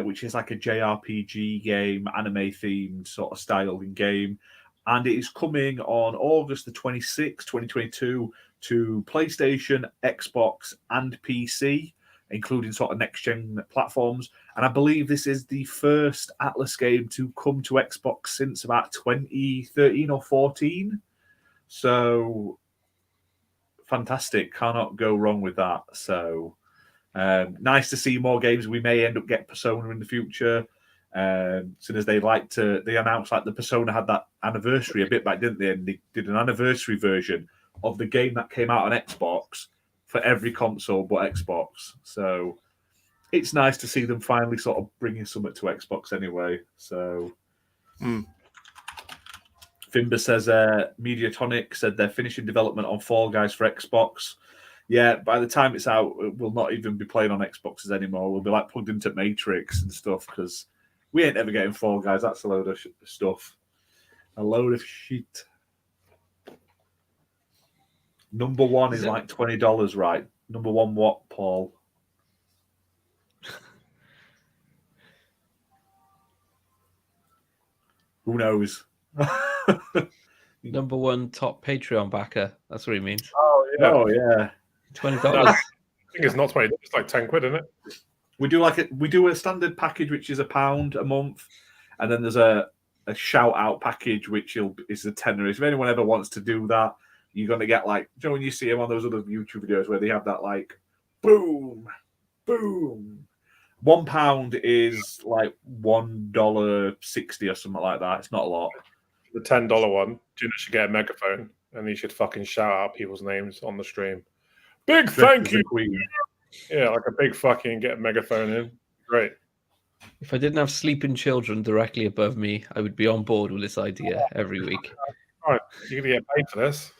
which is like a JRPG game, anime-themed sort of styling game. And it is coming on August the 26th, 2022, to PlayStation, Xbox, and PC, including sort of next-gen platforms. And I believe this is the first Altus game to come to Xbox since about 2013 or 14. So, fantastic. Cannot go wrong with that. So, nice to see more games. We may end up getting Persona in the future. Soon as they announced like the Persona had that anniversary a bit back, didn't they? And they did an anniversary version of the game that came out on Xbox for every console but Xbox. So it's nice to see them finally sort of bringing something to Xbox anyway. So Fimber says Mediatonic said they're finishing development on Fall Guys for Xbox. Yeah, by the time it's out, we'll not even be playing on Xboxes anymore. We'll be like plugged into Matrix and stuff because we ain't ever getting Fall Guys. That's a load of stuff. A load of shit. Number one is like $20, right? Number one what, Paul? Who knows? Number one top Patreon backer. That's what he means. Oh, yeah. Oh, yeah. $20. I think it's not 20. It's like 10 quid, isn't it? We do a standard package, which is £1 a month. And then there's a shout out package, which is a tenner. If anyone ever wants to do that, you're going to get like, you know, when you see them on those other YouTube videos where they have that like, boom, boom. £1 is like $1.60 or something like that. It's not a lot. The $10 one, Ginna should get a megaphone and he should fucking shout out people's names on the stream. Big thank you. Queen. Yeah, like a big fucking get a megaphone in. Great. If I didn't have sleeping children directly above me, I would be on board with this idea every week. All right, you're going to get paid for this.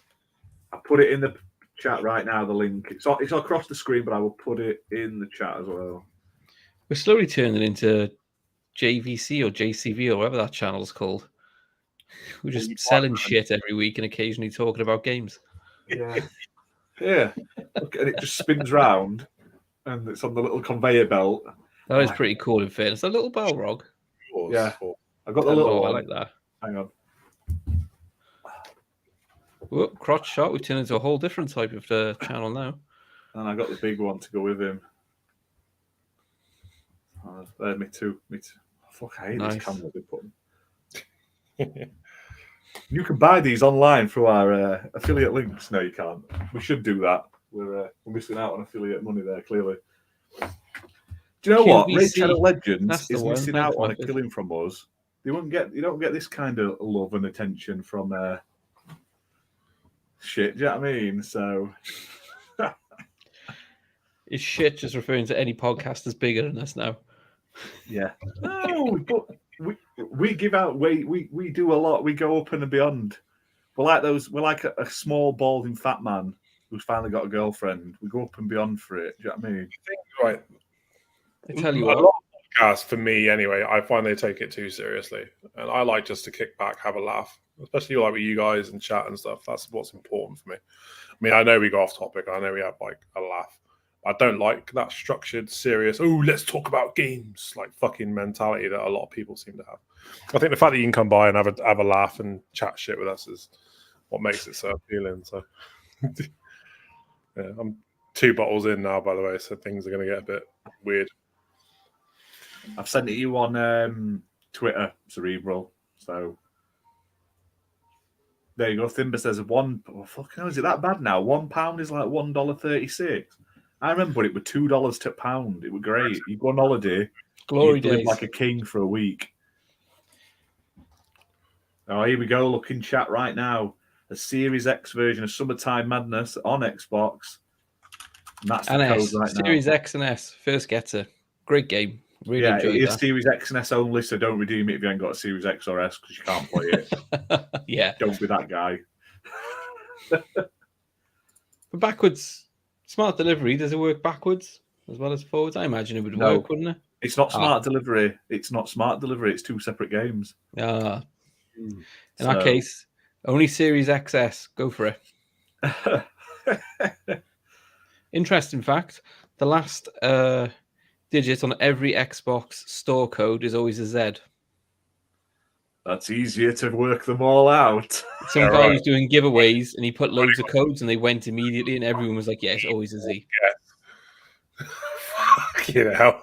I put it in the chat right now, the link. It's across the screen, but I will put it in the chat as well. We're slowly turning into JVC or JCV or whatever that channel's called. We're just selling shit every week and occasionally talking about games. Yeah. Yeah. Look, and it just spins round and it's on the little conveyor belt. That is pretty cool in fairness. That little Balrog. Yeah. I got the little one. I like that. Hang on. Whoop, crotch shot. We've turned into a whole different type of channel now. And I got the big one to go with him. Me too. Fuck, I hate this camera they put them. You can buy these online through our affiliate links. No, you can't. We should do that. We're missing out on affiliate money there, clearly. Do you know what? Raid Shadow Legends is missing out on a killing from us. You don't get this kind of love and attention from shit. Do you know what I mean? So is shit just referring to any podcast that's bigger than us now? Yeah. No, but we give out. We do a lot. We go up and beyond. We're like those. We're like a small, balding, fat man who's finally got a girlfriend. We go up and beyond for it. Do you know what I mean? Right. I tell you a what. lot of podcasts, for me anyway, I find they take it too seriously, and I like just to kick back, have a laugh, especially like with you guys and chat and stuff. That's what's important for me. I mean, I know we go off topic. I know we have like a laugh. I don't like that structured, serious, let's talk about games, like fucking mentality that a lot of people seem to have. I think the fact that you can come by and have a laugh and chat shit with us is what makes it so appealing. So, yeah, I'm 2 bottles in now, by the way, so things are going to get a bit weird. I've sent it you on Twitter, Cerebral. So There you go. Thimba says fucking hell, is it that bad now? £1 is like $1.36. I remember it was $2 to pound. It was great. You go on holiday, Glory you live days. like a king for a week. Oh, here we go. Look in chat right now. A Series X version of Summertime Madness on Xbox. And that's the code right now. Series X and S, first getter. Great game. Really Yeah, enjoyed it is that. Series X and S only, so don't redeem it if you ain't got a Series X or S because you can't play it. Yeah. Don't be that guy. But backwards, smart delivery, does it work backwards as well as forwards? I imagine it would work, wouldn't it? It's not smart delivery. It's not smart delivery. It's two separate games. In that case, only Series XS. Go for it. Interesting fact, the last digit on every Xbox store code is always a Z. That's easier to work them all out. Some guy was doing giveaways and he put loads of codes and they went immediately and everyone was like, yeah, it's always a Z. Yeah. Fucking hell.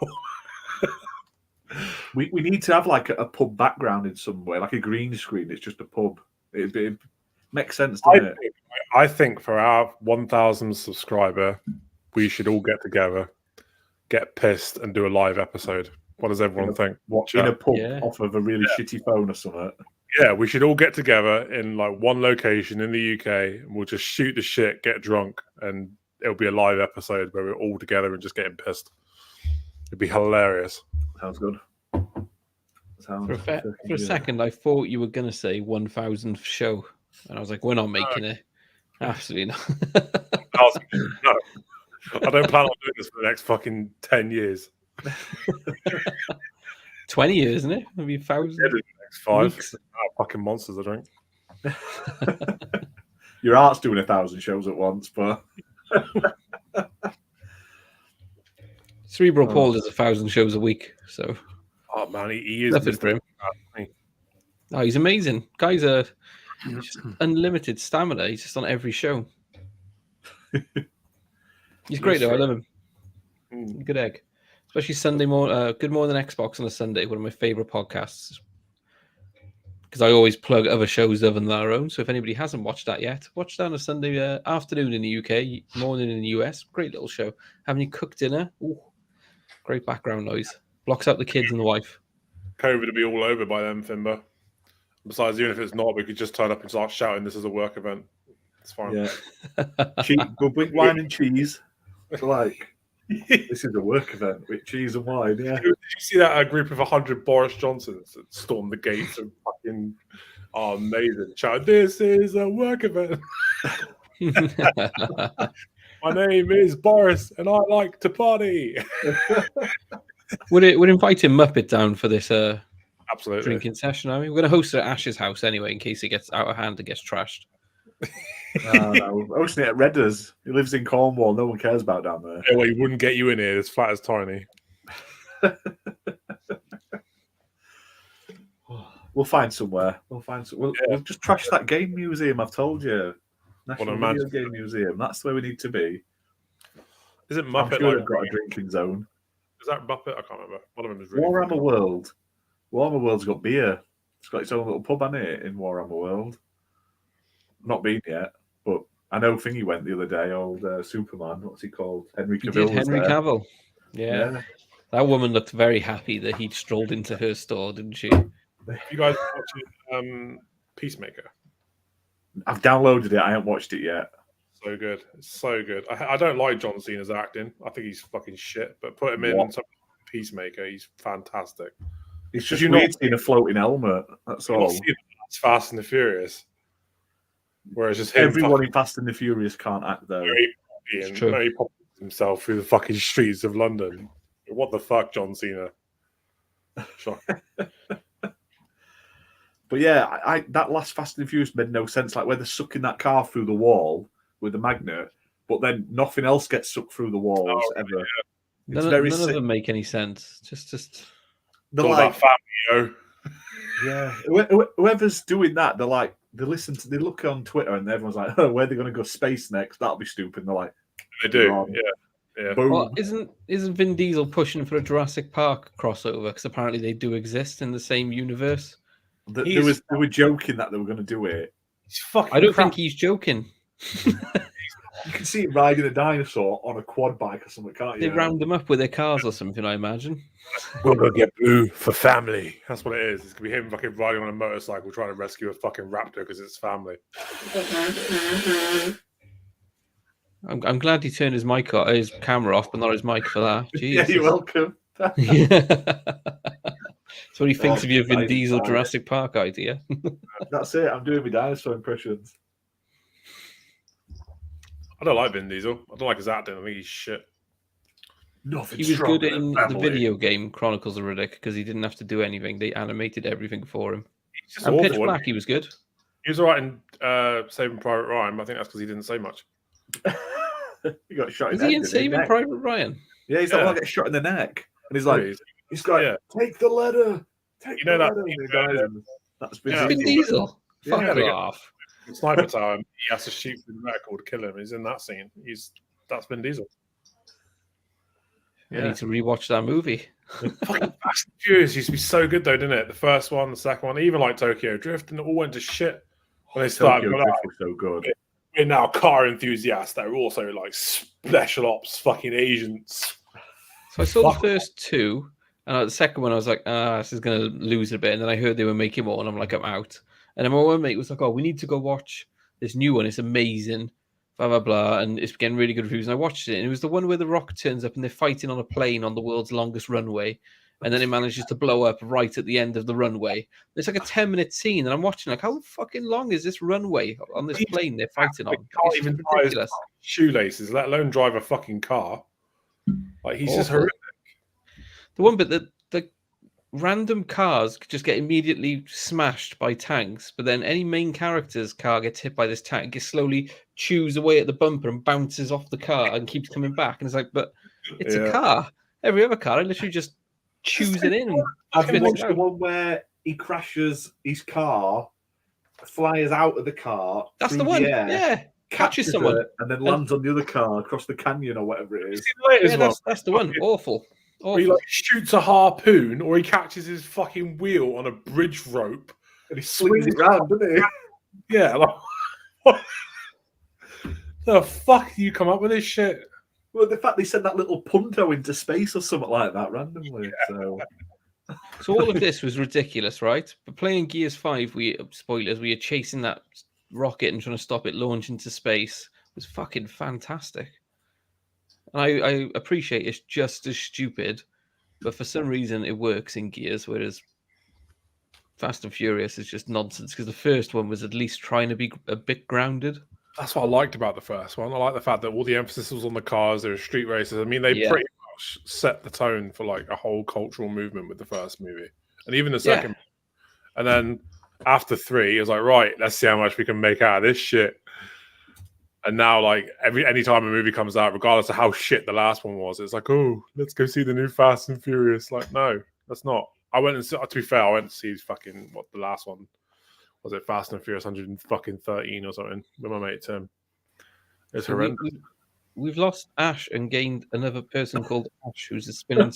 We need to have like a pub background in some way, like a green screen. It's just a pub. It makes sense, doesn't it? I think for our 1,000 subscriber, we should all get together, get pissed, and do a live episode. What does everyone think? In a pub off of a really shitty phone or something. Yeah, we should all get together in like one location in the UK, and we'll just shoot the shit, get drunk, and it'll be a live episode where we're all together and just getting pissed. It'd be hilarious. Sounds good. For a second, I thought you were going to say 1,000th show. And I was like, we're not making it. Absolutely not. No. I don't plan on doing this for the next fucking 10 years. 20 years, isn't it? Maybe 1,000. Yeah, the next 5. Fucking monsters, I drink. Your art's doing 1,000 shows at once, but... Cerebral Paul does 1,000 shows a week, so... Oh, man, he is... Nothing for him. Oh, he's amazing. Guy's unlimited stamina. He's just on every show. He's great, though. I love him. Good egg. Especially Sunday morning. Good Morning Xbox on a Sunday, one of my favourite podcasts. Because I always plug other shows other than our own. So if anybody hasn't watched that yet, watch that on a Sunday afternoon in the UK, morning in the US. Great little show. Having you cooked dinner. Ooh, great background noise. Blocks out the kids and the wife. COVID will be all over by then, Fimber. Besides, even if it's not, we could just turn up and start shouting this is a work event. It's fine. Yeah. Good with wine and cheese. Like, this is a work event with cheese and wine, yeah. Did you see that group of 100 Boris Johnsons that stormed the gates and fucking amazing. Shout, this is a work event. My name is Boris and I like to party. Would inviting Muppet down for this absolutely drinking session? I mean, we're going to host it at Ash's house anyway, in case it gets out of hand and gets trashed. No, hosting it at Redders. He lives in Cornwall. No one cares about down there. Yeah, well, he wouldn't get you in here. It's flat as tiny. We'll find somewhere. We'll just trash that game museum. I've told you, National Video Game Museum. That's where we need to be. Is it Muppet? I'm sure they've got a drinking zone. Is that Muppet? I can't remember. One of them is really Warhammer World. Warhammer World's got beer. It's got its own little pub, hasn't it, in Warhammer World? Not been yet, but I know Thingy went the other day. Old Superman. What's he called? Henry Cavill. Henry Cavill. Yeah. That woman looked very happy that he'd strolled into her store, didn't she? You guys watching Peacemaker? I've downloaded it. I haven't watched it yet. So good. It's so good. I don't like John Cena's acting. I think he's fucking shit. But put him in something like Peacemaker, he's fantastic. It's just weird seeing a floating helmet. That's all. It's Fast and the Furious. Whereas just everyone in Fast and the Furious can't act though. Very popping himself through the fucking streets of London. What the fuck, John Cena? But yeah, that last Fast and the Furious made no sense. Like where they're sucking that car through the wall with the magnet, but then nothing else gets sucked through the walls ever. Yeah. None of them make any sense. Just they're like family, yeah. Whoever's doing that, they're like they look on Twitter and everyone's like, "Oh, where are they going to go space next? That'll be stupid." And they're like, "They do, yeah." Well, isn't Vin Diesel pushing for a Jurassic Park crossover? Because apparently they do exist in the same universe. They were joking that they were going to do it. He's fucking. I don't crap. think he's joking. You can see him riding a dinosaur on a quad bike or something, can't you? They round them up with their cars or something, I imagine. We're gonna get blue for family. That's what it is. It's gonna be him fucking riding on a motorcycle trying to rescue a fucking raptor because it's family. I'm glad he turned his camera off, but not his mic for that. Yeah, Jesus. you're welcome. So what he thinks of your Vin excited Diesel by it. Jurassic Park idea. That's it. I'm doing my dinosaur impressions. I don't like Vin Diesel. I don't like his acting. I think he's shit. Nothing He was stronger good than in the family. video game Chronicles of Riddick because he didn't have to do anything. They animated everything for him. He's just And awful. Pitch Black, he was good. He was all right in Saving Private Ryan, but I think that's because he didn't say much. He got shot in Was the he head. in didn't Saving Neck. Private Ryan? Yeah, he's the one that gets shot in the neck. And he's like, he's like, Yeah. take the letter. Take You know the that- letter. And he dies, and that's Vin Yeah. Vin Diesel. Diesel. Yeah, Fuck they get- off. In Sniper Tower, he has to shoot through the medical to kill him. He's in that scene. That's Vin Diesel. I need to rewatch that movie. Fucking Fast and Furious used to be so good though, didn't it? The first one, the second one, even like Tokyo Drift, and it all went to shit when they started. Tokyo going, Drift was so good. We're now car enthusiasts that are also like special ops fucking agents. So I saw Fuck. the first two, and the second one I was like, this is going to lose a bit. And then I heard they were making more, and I'm like, I'm out. And then my one mate was like, we need to go watch this new one. It's amazing. Blah, blah, blah. And it's getting really good reviews. And I watched it. And it was the one where the Rock turns up and they're fighting on a plane on the world's longest runway. And then it manages to blow up right at the end of the runway. It's like a 10-minute scene. And I'm watching like, how fucking long is this runway on this plane they're fighting on? Can't It's even just tie his ridiculous. shoelaces, let alone drive a fucking car. Like he's just Awful. horrific. The one bit that the random cars just get immediately smashed by tanks, but then any main character's car gets hit by this tank, it slowly chews away at the bumper and bounces off the car and keeps coming back. And it's like, but it's a car. Every other car, I literally just chews it in. And Have you spits watched it the out. one where he crashes his car, flies out of the car? That's the through one. air, Yeah. Catches someone. her, and then lands on the other car across the canyon or whatever it is. Yeah, that's the one. Awful. Where he like shoots a harpoon or he catches his fucking wheel on a bridge rope. And he swings it round, doesn't he? Yeah, like what the fuck do you come up with this shit? Well, the fact they sent that little punto into space or something like that randomly. So So all of this was ridiculous, right? But playing Gears 5, we were chasing that rocket and trying to stop it launch into space was fucking fantastic. And I appreciate it's just as stupid, but for some reason it works in Gears, whereas Fast and Furious is just nonsense because the first one was at least trying to be a bit grounded. That's what I liked about the first one. I like the fact that all the emphasis was on the cars. There were street races. I mean, they pretty much set the tone for like a whole cultural movement with the first movie, and even the second. And then after 3, it was like, right, let's see how much we can make out of this shit. And now, like anytime a movie comes out, regardless of how shit the last one was, it's like, oh, let's go see the new Fast and Furious. Like, no, that's not. I went and to be fair, I went to see fucking what the last one was. It Fast and Furious 113 or something with my mate Tim. It's So horrendous. we've lost Ash and gained another person called Ash, who's a spinning.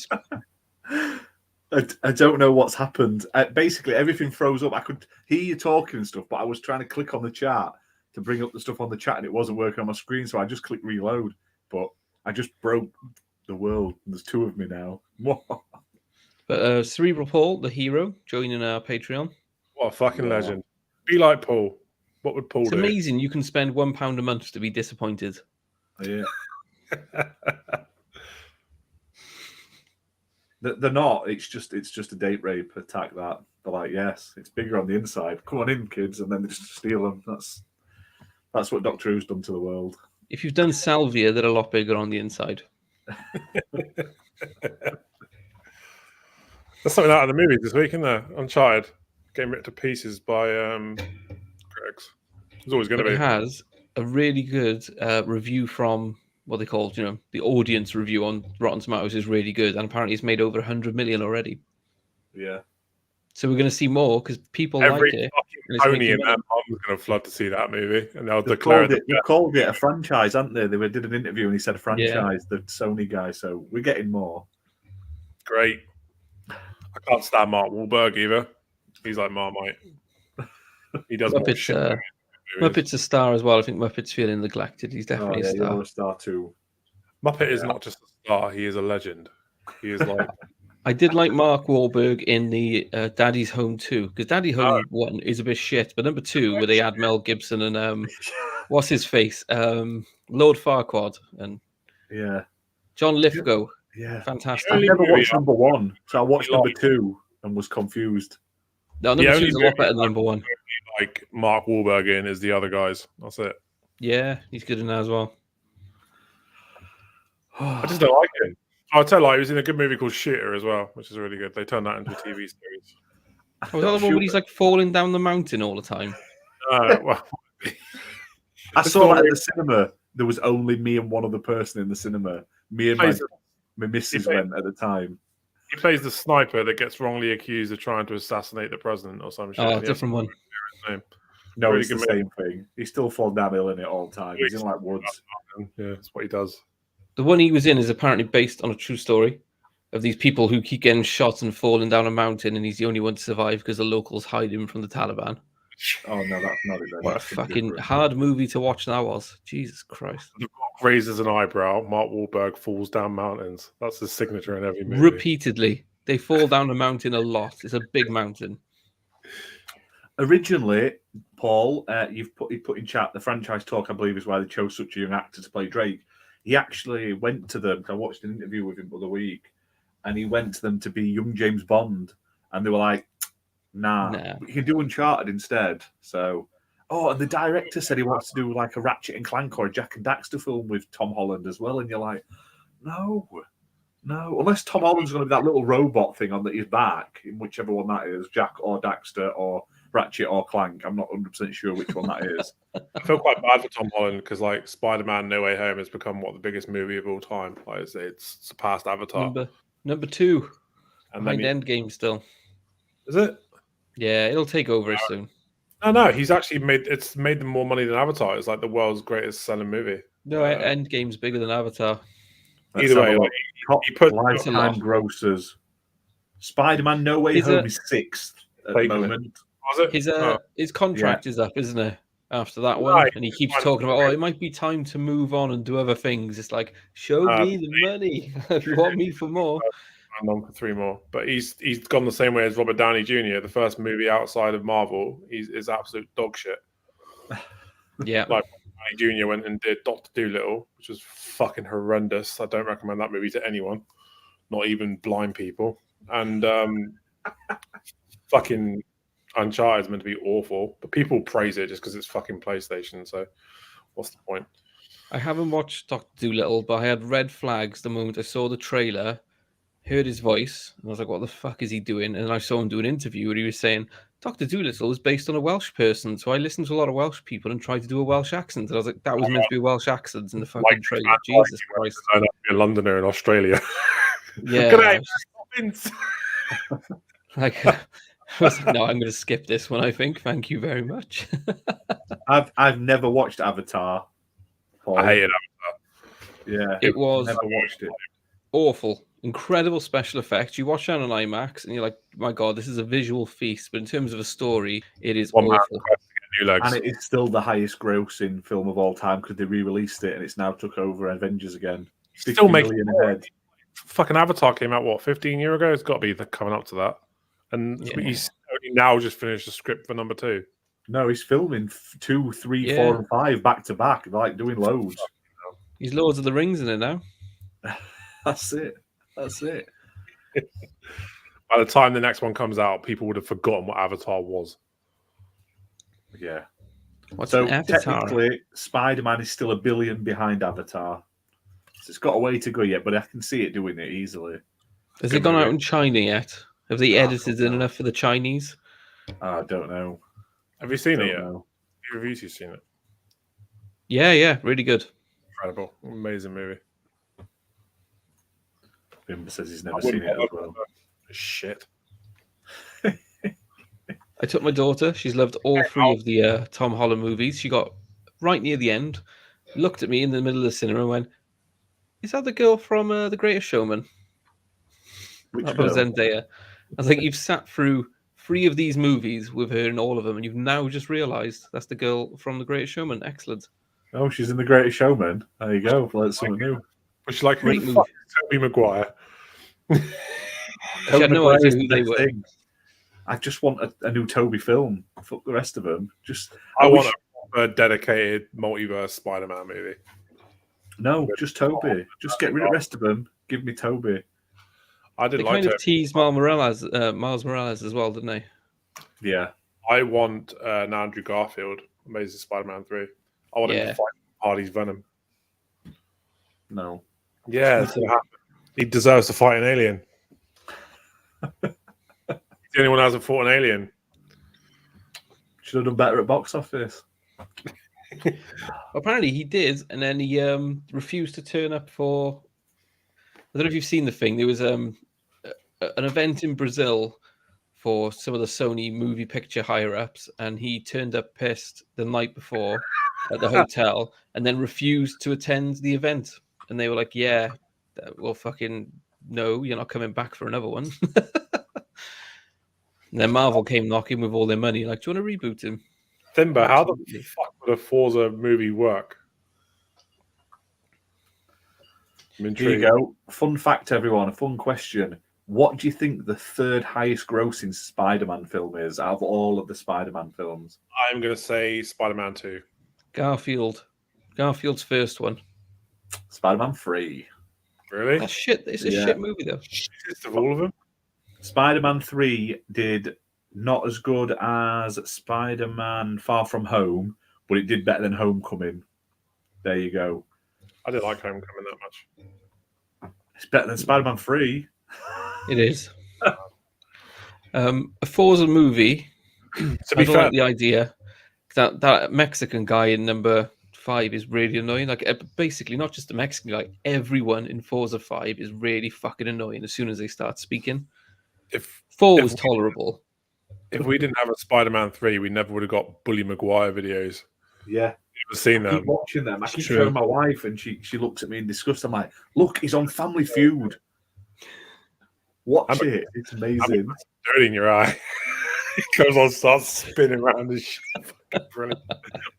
I don't know what's happened. Basically, everything froze up. I could hear you talking and stuff, but I was trying to click on the chat to bring up the stuff on the chat, and it wasn't working on my screen, so I just clicked reload. But I just broke the world. There's 2 of me now. But Cerebral Paul, the hero, joining our Patreon. What a fucking legend. Be like Paul. What would Paul It's do? amazing you can spend £1 a month to be disappointed. Yeah. They're not. It's just a date rape attack. That they're like, yes, it's bigger on the inside. Come on in, kids, and then they just steal them. That's what Doctor Who's done to the world. If you've done Salvia, they're a lot bigger on the inside. There's something out of the movies this week, isn't there? Uncharted, getting ripped to pieces by critics. It's always going to But be. it has a really good review from what they call, the audience review on Rotten Tomatoes is really good, and apparently it's made over 100 million already. Yeah. So we're going to see more because people Every like it. fucking pony in their mum is going to flood to see that movie, and they'll They've declare called it a franchise, haven't they? They did an interview and he said a franchise, the Sony guy. So we're getting more. Great. I can't stand Mark Wahlberg either. He's like Marmite. He does more shit. Muppet's a star as well. I think Muppet's feeling neglected. He's definitely a star. You're a star too. Muppet is not just a star; he is a legend. He is like. I did like Mark Wahlberg in the Daddy's Home 2, because Daddy Home 1 is a bit shit, but number 2, where they had Mel Gibson and what's his face, Lord Farquaad and John Lithgow. Yeah, fantastic. I never watched number 1, so I watched number 2 and was confused. No, number 2 is a lot better than number 1. Like Mark Wahlberg in is the other guys. That's it. Yeah, he's good in that as well. I just don't like him. I'll tell you, he was in a good movie called Shooter as well, which is really good. They turned that into a TV series. Was that the one where he's like falling down the mountain all the time? Well, I saw that at the cinema. There was only me and one other person in the cinema. Me and my missus went at the time. He plays the sniper that gets wrongly accused of trying to assassinate the president or some shit. Oh, different one. No, really it's the same thing. He still falls downhill in it all the time. He's in like woods. Yeah, that's what he does. The one he was in is apparently based on a true story of these people who keep getting shot and falling down a mountain, and he's the only one to survive because the locals hide him from the Taliban. Oh no, that's not it. What a fucking hard movie to watch that was. Jesus Christ. The Rock raises an eyebrow. Mark Wahlberg falls down mountains. That's his signature in every movie. Repeatedly. They fall down a mountain a lot. It's a big mountain. Originally, Paul, you put in chat, the franchise talk, I believe, is why they chose such a young actor to play Drake. He actually went to them. I watched an interview with him the other week, and he went to them to be young James Bond, and they were like, "Nah, you can do Uncharted instead." So, and the director said he wants to do like a Ratchet and Clank or a Jack and Daxter film with Tom Holland as well, and you're like, no, unless Tom Holland's going to be that little robot thing on his back, in whichever one that is, Jack or Daxter or Ratchet or Clank. I'm not 100% sure which one that is. I feel quite bad for Tom Holland because, like, Spider-Man: No Way Home has become the biggest movie of all time. Like, it's surpassed Avatar. Number 2, and behind Endgame still. Is it? Yeah, it'll take over soon. No, he's actually made them more money than Avatar. It's like the world's greatest selling movie. No, Endgame's bigger than Avatar. Either way, he put lifetime grossers. Spider-Man: No Way Home is 6th at the moment. His contract is up, isn't it? After that one, right. And he keeps talking about, it might be time to move on and do other things. It's like, show me the money if you want me for more. I'm on for 3 more, but he's gone the same way as Robert Downey Jr. The first movie outside of Marvel is absolute dog shit. Yeah, like Downey Jr. went and did Dr. Dolittle, which was fucking horrendous. I don't recommend that movie to anyone, not even blind people. And fucking Uncharted is meant to be awful, but people praise it just because it's fucking PlayStation. So, what's the point? I haven't watched Dr. Dolittle, but I had red flags the moment I saw the trailer, heard his voice, and I was like, what the fuck is he doing? And I saw him do an interview where he was saying, Dr. Dolittle is based on a Welsh person, so I listened to a lot of Welsh people and tried to do a Welsh accent. And I was like, that was meant to be a Welsh accent in the fucking trailer. Jesus Christ. I'm a Londoner in Australia. Yeah. Like... No, I'm going to skip this one, I think. Thank you very much. I've never watched Avatar. Paul. I hated Avatar. Yeah. It was never watched it. Awful. Incredible special effects. You watch that on IMAX and you're like, my God, this is a visual feast. But in terms of a story, it is awful. And it is still the highest grossing film of all time because they re-released it and it's now took over Avengers again. Still making ahead. Fucking Avatar came out, 15 years ago? It's got to be coming up to that. And he's only now just finished the script for number 2. No, he's filming 2, 3, 4, and 5 back to back, like doing loads. He's Lords of the Rings in it now. That's it. By the time the next one comes out, people would have forgotten what Avatar was. Yeah. So technically, Spider-Man is still $1 billion behind Avatar. So it's got a way to go yet, but I can see it doing it easily. Has it gone out in China yet? Have they edited it enough for the Chinese? I don't know. Have you seen it yet? Reviews, you've seen it? Yeah, really good. Incredible, amazing movie. Bimber says he's never seen it as well. Shit. I took my daughter. She's loved all 3 of the Tom Holland movies. She got right near the end, looked at me in the middle of the cinema and went, "Is that the girl from The Greatest Showman?" Which that was Zendaya. I was like, you've sat through 3 of these movies with her in all of them, and you've now just realised that's the girl from The Greatest Showman. Excellent. Oh, she's in The Greatest Showman. There you go. Learn something new. Which, like, who Great the movie. fuck is Tobey Maguire? She had no Maguire's idea the who they next were. thing. I just want a new Toby film. Fuck the rest of them. I want a dedicated multiverse Spider-Man movie. No, just Toby. Just get rid of the rest of them. Give me Toby. I didn't They like kind Tobey. of teased Miles Morales as well, didn't they? Yeah. I want an Andrew Garfield, Amazing Spider-Man 3. I want him to fight Hardy's Venom. No. Yeah, that's what happened. He deserves to fight an alien. He's the only one who hasn't fought an alien. Should have done better at box office. Apparently he did, and then he refused to turn up for. I don't know if you've seen the thing. There was an event in Brazil for some of the Sony movie picture higher ups, and he turned up pissed the night before at the hotel, and then refused to attend the event. And they were like, "Yeah, well, fucking no, you're not coming back for another one." And then Marvel came knocking with all their money, like, "Do you want to reboot him?" Timber, how the Absolutely. fuck would a Forza movie work? I'm Here intrigued. you go. Fun fact, everyone. A fun question. What do you think the third highest grossing Spider-Man film is out of all of the Spider-Man films? I'm going to say Spider-Man 2. Garfield's first one. Spider-Man 3. Really? That's shit. It's a shit movie though. Shittest of all of them? Spider-Man 3 did not as good as Spider-Man Far From Home, but it did better than Homecoming. There you go. I didn't like Homecoming that much. It's better than Spider-Man 3. It is. A Forza movie. To I be don't fair, like the idea that Mexican guy in number 5 is really annoying. Like, basically, not just the Mexican guy. Everyone in Forza 5 is really fucking annoying as soon as they start speaking. if 4 was tolerable. if we didn't have a Spider-Man 3, we never would have got Bully Maguire videos. Yeah. You've seen I keep them. watching them. I keep True. showing my wife, and she looks at me in disgust. I'm like, look, he's on Family Feud. Watch it. It's amazing. Dirty in your eye. He goes on, starts spinning around and shit. Fucking brilliant.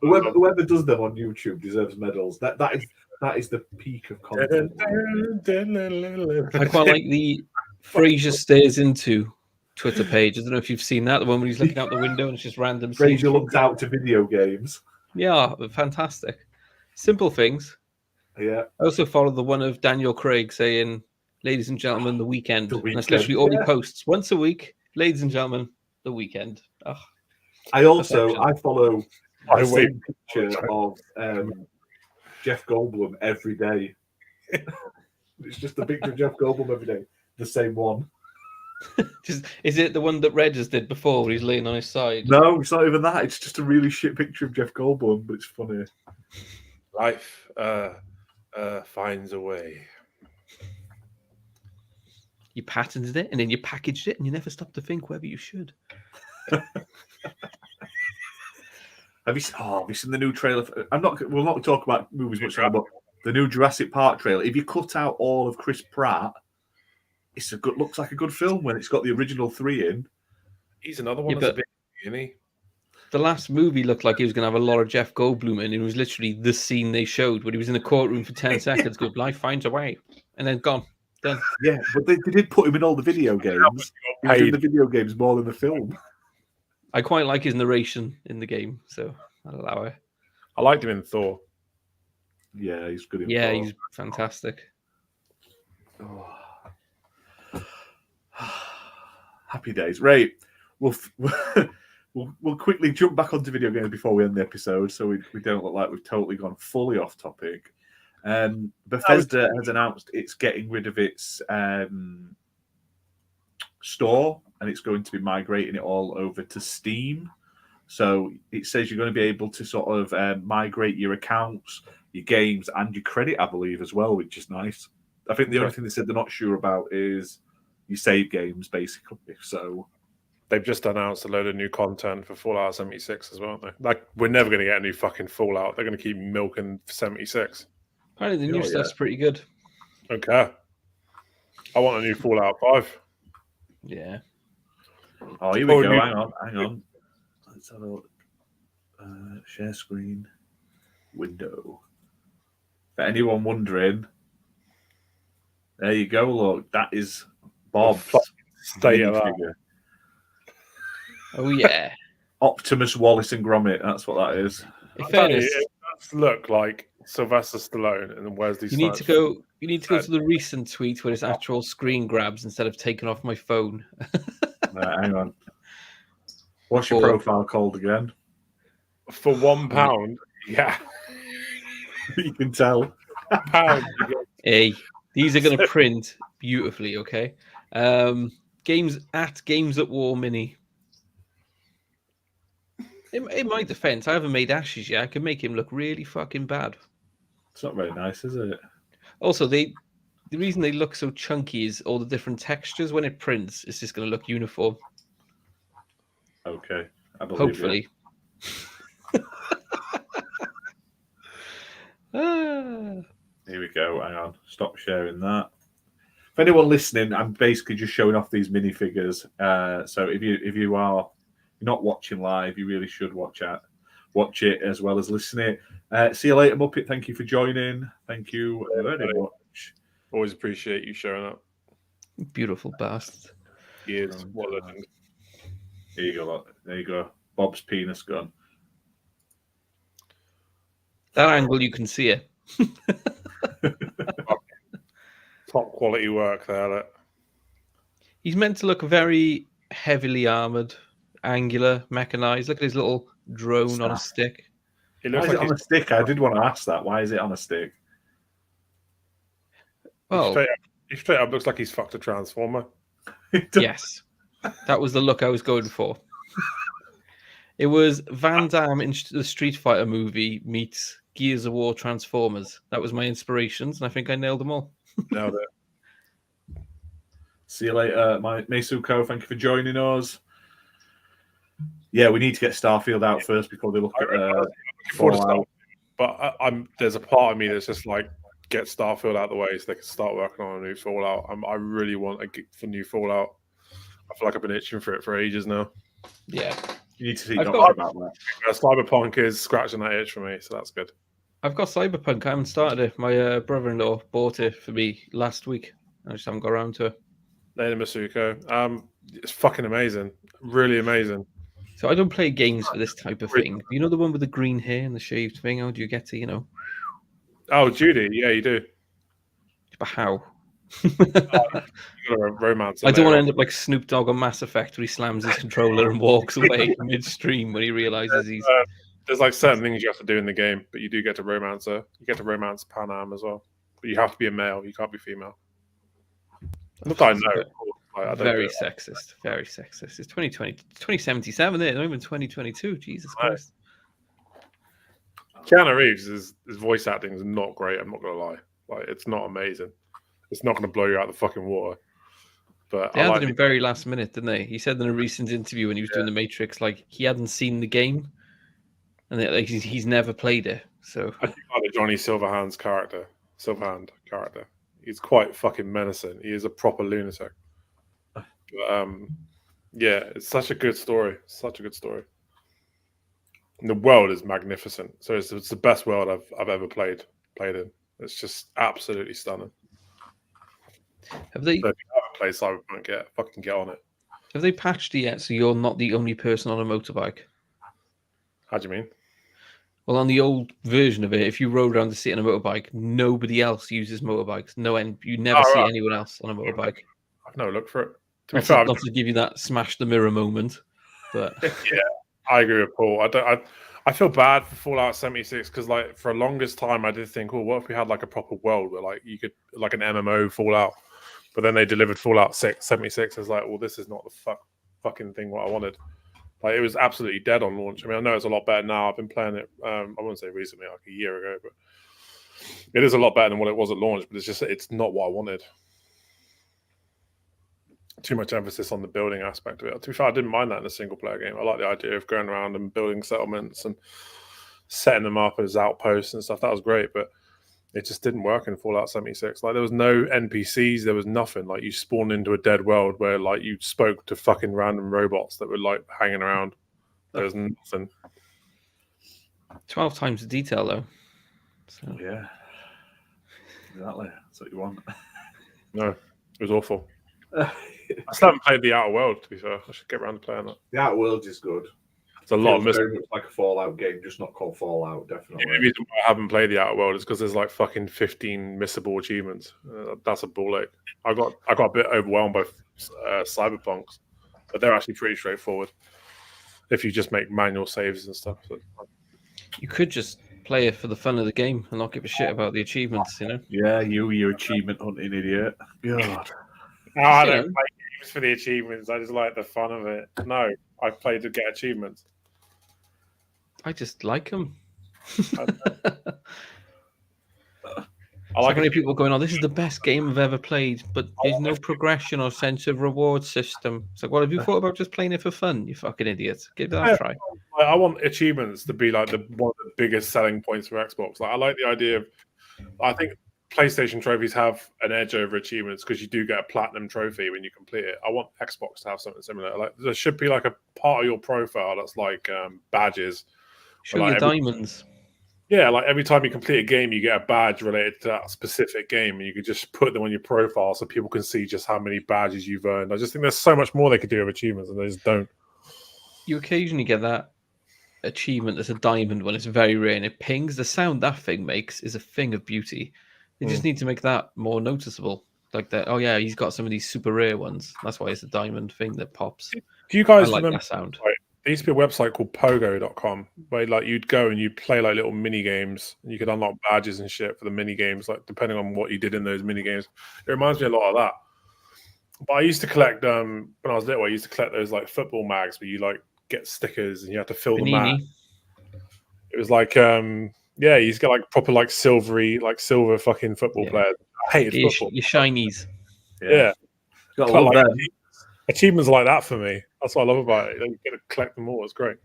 Whoever does them on YouTube deserves medals. That is the peak of content. I quite like the Frasier stares into Twitter page. I don't know if you've seen that, the one where he's looking out the window and it's just random. Fraser looks out to video games. Yeah, fantastic. Simple things. Yeah. I also follow the one of Daniel Craig saying, "Ladies and gentlemen, the weekend." The And that's weekend, literally all he yeah. posts once a week. Ladies and gentlemen, the weekend. Oh, I Perfection. follow I the wait. same picture of Jeff Goldblum every day. It's just a picture of Jeff Goldblum every day. The same one. is it the one that Redders did before where he's laying on his side? No, it's not even that. It's just a really shit picture of Jeff Goldblum, but it's funny. Life finds a way. You patented it and then you packaged it and you never stopped to think whether you should. Have you seen the new trailer? We'll not talk about movies much now, but the new Jurassic Park trailer. If you cut out all of Chris Pratt, looks like a good film when it's got the original 3 in. He's another one Yeah, that's a but- bit, isn't he? The last movie looked like he was going to have a lot of Jeff Goldblum in. It was literally the scene they showed where he was in the courtroom for 10 seconds. Good, life finds a way, and then gone. Done. Yeah, but they did put him in all the video games. He was in the video games more than the film. I quite like his narration in the game, so I'll allow it. I liked him in Thor. Yeah, he's good. Yeah, he's fantastic. Oh. Happy days. Right. We'll quickly jump back onto video games before we end the episode, so we don't look like we've totally gone fully off topic. Bethesda has announced it's getting rid of its store, and it's going to be migrating it all over to Steam. So it says you're going to be able to sort of migrate your accounts, your games, and your credit, I believe, as well, which is nice. I think the only thing they said they're not sure about is your save games, basically. So They've just announced a load of new content for Fallout 76 as well, aren't they? Like, we're never going to get a new fucking Fallout. They're going to keep milking 76. Apparently the new stuff's pretty good. Don't care. I want a new Fallout 5. Yeah. Oh, here we go. Hang on. Let's have a look. Share screen. Window. For anyone wondering, there you go. Look, that is Bob's state of that. minifigure. Oh yeah. Optimus, Wallace, and Gromit. That's what that is. In fairness, It does look like Sylvester Stallone and Wesley you need to go. You need to go to the recent tweet where it's actual screen grabs instead of taking off my phone. Hang on. What's your profile called again? For £1. Yeah. You can tell. £1. Hey, these are going to print beautifully. Okay. Games at War Mini. In my defense, I haven't made Ashes yet. I can make him look really fucking bad. It's not very nice, is it? Also, the reason they look so chunky is all the different textures. When it prints, it's just going to look uniform. Okay. I believe Hopefully. Here we go. Hang on. Stop sharing that. For anyone listening, I'm basically just showing off these minifigures. So if you are not watching live, you really should watch it as well as listen it. See you later, Muppet. Thank you for joining. Thank you very much. Always appreciate you showing up. Beautiful bastard. He is. What a legend. There you go. Look. There you go. Bob's penis gun. That angle, you can see it. Top quality work there. Look. He's meant to look very heavily armored, angular, mechanized. Look at his little drone on a stick. It Why looks is like it on a stick? I did want to ask that. Why is it on a stick? Well, he straight up looks like he's fucked a transformer. yes. That was the look I was going for. It was Van Damme in the Street Fighter movie meets Gears of War Transformers. That was my inspirations, and I think I nailed them all. Nailed it. See you later, my Meisuko. Thank you for joining us. Yeah, we need to get Starfield out first before they look at Fallout. But there's a part of me that's just like, get Starfield out of the way so they can start working on a new Fallout. I really want a new Fallout. I feel like I've been itching for it for ages now. Yeah. You need to see I've about that. Cyberpunk is scratching that itch for me, so that's good. I've got Cyberpunk. I haven't started it. My brother-in-law bought it for me last week. I just haven't got around to it. Lena Masuko. It's fucking amazing. Really amazing. So I don't play games for this type of thing. You know the one with the green hair and the shaved thing? How do you get to, Oh, Judy. Yeah, you do. But how? You got a romance. I don't want to end up like Snoop Dogg on Mass Effect where he slams his controller and walks away midstream when he realizes he's... There's like certain things you have to do in the game, but you do get to romance her. You get to romance Pan Am as well. But you have to be a male. You can't be female. Not that I know. I don't Very sexist. Very sexist. It's 2077, isn't it? Not even 2022. Jesus Christ. Keanu Reeves, his voice acting is not great. I'm not going to lie. Like, it's not amazing. It's not going to blow you out of the fucking water. But They added him very last minute, didn't they? He said in a recent interview when he was doing The Matrix, like he hadn't seen the game, and like he's never played it. So I think like the Johnny Silverhand character. He's quite fucking menacing. He is a proper lunatic. But, yeah, it's such a good story. Such a good story. And the world is magnificent. So it's the best world I've ever played in. It's just absolutely stunning. Have they? So if you haven't played Cyberpunk yet, fucking get on it. Have they patched it yet? So you're not the only person on a motorbike. How do you mean? Well, on the old version of it, if you rode around the city on a motorbike, nobody else uses motorbikes. You never see anyone else on a motorbike. I've no look for it. Not to give you that smash the mirror moment, but yeah, I agree with Paul. I feel bad for Fallout 76 because, like, for the longest time, I did think, what if we had like a proper world where, like, you could like an MMO Fallout, but then they delivered Fallout 76 as like, well, this is not the fucking thing what I wanted. Like, it was absolutely dead on launch. I mean, I know it's a lot better now. I've been playing it. I wouldn't say recently, like a year ago, but it is a lot better than what it was at launch. But it's not what I wanted. Too much emphasis on the building aspect of it. To be fair, I didn't mind that in a single player game. I like the idea of going around and building settlements and setting them up as outposts and stuff. That was great, but It just didn't work in Fallout 76. Like there was no NPCs, there was nothing. Like you spawned into a dead world where like you spoke to fucking random robots that were like hanging around. There was nothing. 12 times the detail though. So. Yeah. Exactly. That's what you want. No, it was awful. I still haven't played the Outer World, to be fair. I should get around to playing that. The Outer World is good. It's a lot of very much like a Fallout game, just not called Fallout, definitely. The reason why I haven't played the Outer World is because there's like fucking 15 missable achievements. That's a ball ache. I got a bit overwhelmed by Cyberpunks, but they're actually pretty straightforward if you just make manual saves and stuff. So, you could just play it for the fun of the game and not give a shit about the achievements, you know? Yeah, you achievement hunting idiot. God. I don't play games for the achievements. I just like the fun of it. No, I play to get achievements. I just like them. I like many people going, "Oh, this is the best game I've ever played," but there's no progression or sense of reward system. It's like, well, have you thought about just playing it for fun? You fucking idiot! Give that a try. I want achievements to be like one of the biggest selling points for Xbox. Like, I like the idea of. I think PlayStation trophies have an edge over achievements because you do get a platinum trophy when you complete it. I want Xbox to have something similar. Like, there should be like a part of your profile that's like badges. Show like your diamonds. Yeah, like every time you complete a game, you get a badge related to that specific game, and you could just put them on your profile so people can see just how many badges you've earned. I just think there's so much more they could do with achievements, and they just don't. You occasionally get that achievement that's a diamond when it's very rare and it pings. The sound that thing makes is a thing of beauty. They just need to make that more noticeable. Like that. Oh yeah, he's got some of these super rare ones. That's why it's a diamond thing that pops. Do you guys like remember that sound? There used to be a website called Pogo.com where like you'd go and you'd play like little mini games and you could unlock badges and shit for the mini games, like depending on what you did in those mini games. It reminds me a lot of that. But I used to collect when I was little, I used to collect those like football mags where you like get stickers and you have to fill the mag. It was like you used to get like proper like silver fucking football players. I hated football. Your shinies. Yeah. Got to love them. Achievements like that for me. That's what I love about it. You get to collect them all. It's great.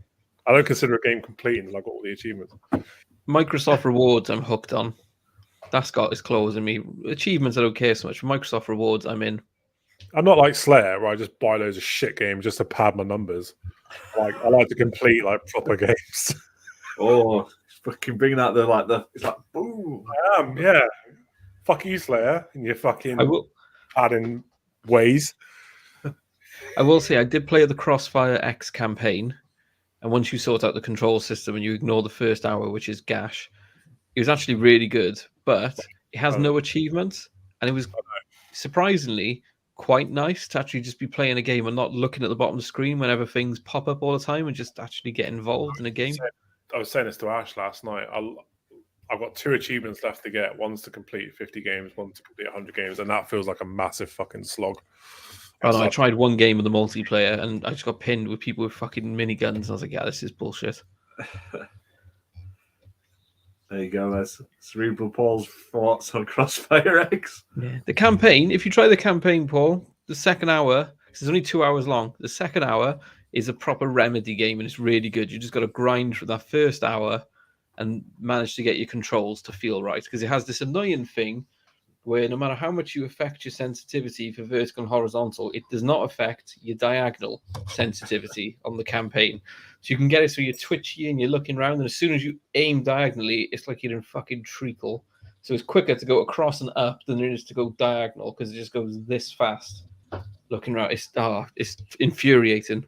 I don't consider a game complete until I got all the achievements. Microsoft Rewards, I'm hooked on. That's got its claws in me. Achievements, I don't care so much. Microsoft Rewards, I'm in. I'm not like Slayer, where I just buy loads of shit games just to pad my numbers. Like I like to complete like proper games. Oh, fucking bringing out it's like boom. I am, yeah. Fuck you, Slayer, and your fucking padding ways. I will say I did play the Crossfire X campaign, and once you sort out the control system and you ignore the first hour, which is Gash, it was actually really good, but it has no achievements, and it was surprisingly quite nice to actually just be playing a game and not looking at the bottom of the screen whenever things pop up all the time and just actually get involved in a game. I was saying this to Ash last night. I've got 2 achievements left to get. One's to complete 50 games, one's to complete 100 games, and that feels like a massive fucking slog. Oh, no, I tried one game with the multiplayer and I just got pinned with people with fucking miniguns. And I was like, yeah, this is bullshit. There you go. That's Cerebral Paul's thoughts on Crossfire X. Yeah. The campaign, if you try the campaign, Paul, the second hour, it's only 2 hours long. The second hour is a proper Remedy game and it's really good. You just got to grind for that first hour and manage to get your controls to feel right. Because it has this annoying thing where no matter how much you affect your sensitivity for vertical and horizontal, it does not affect your diagonal sensitivity on the campaign. So you can get it so you're twitchy and you're looking around, and as soon as you aim diagonally, it's like you're in fucking treacle. So it's quicker to go across and up than it is to go diagonal because it just goes this fast. Looking around, it's infuriating.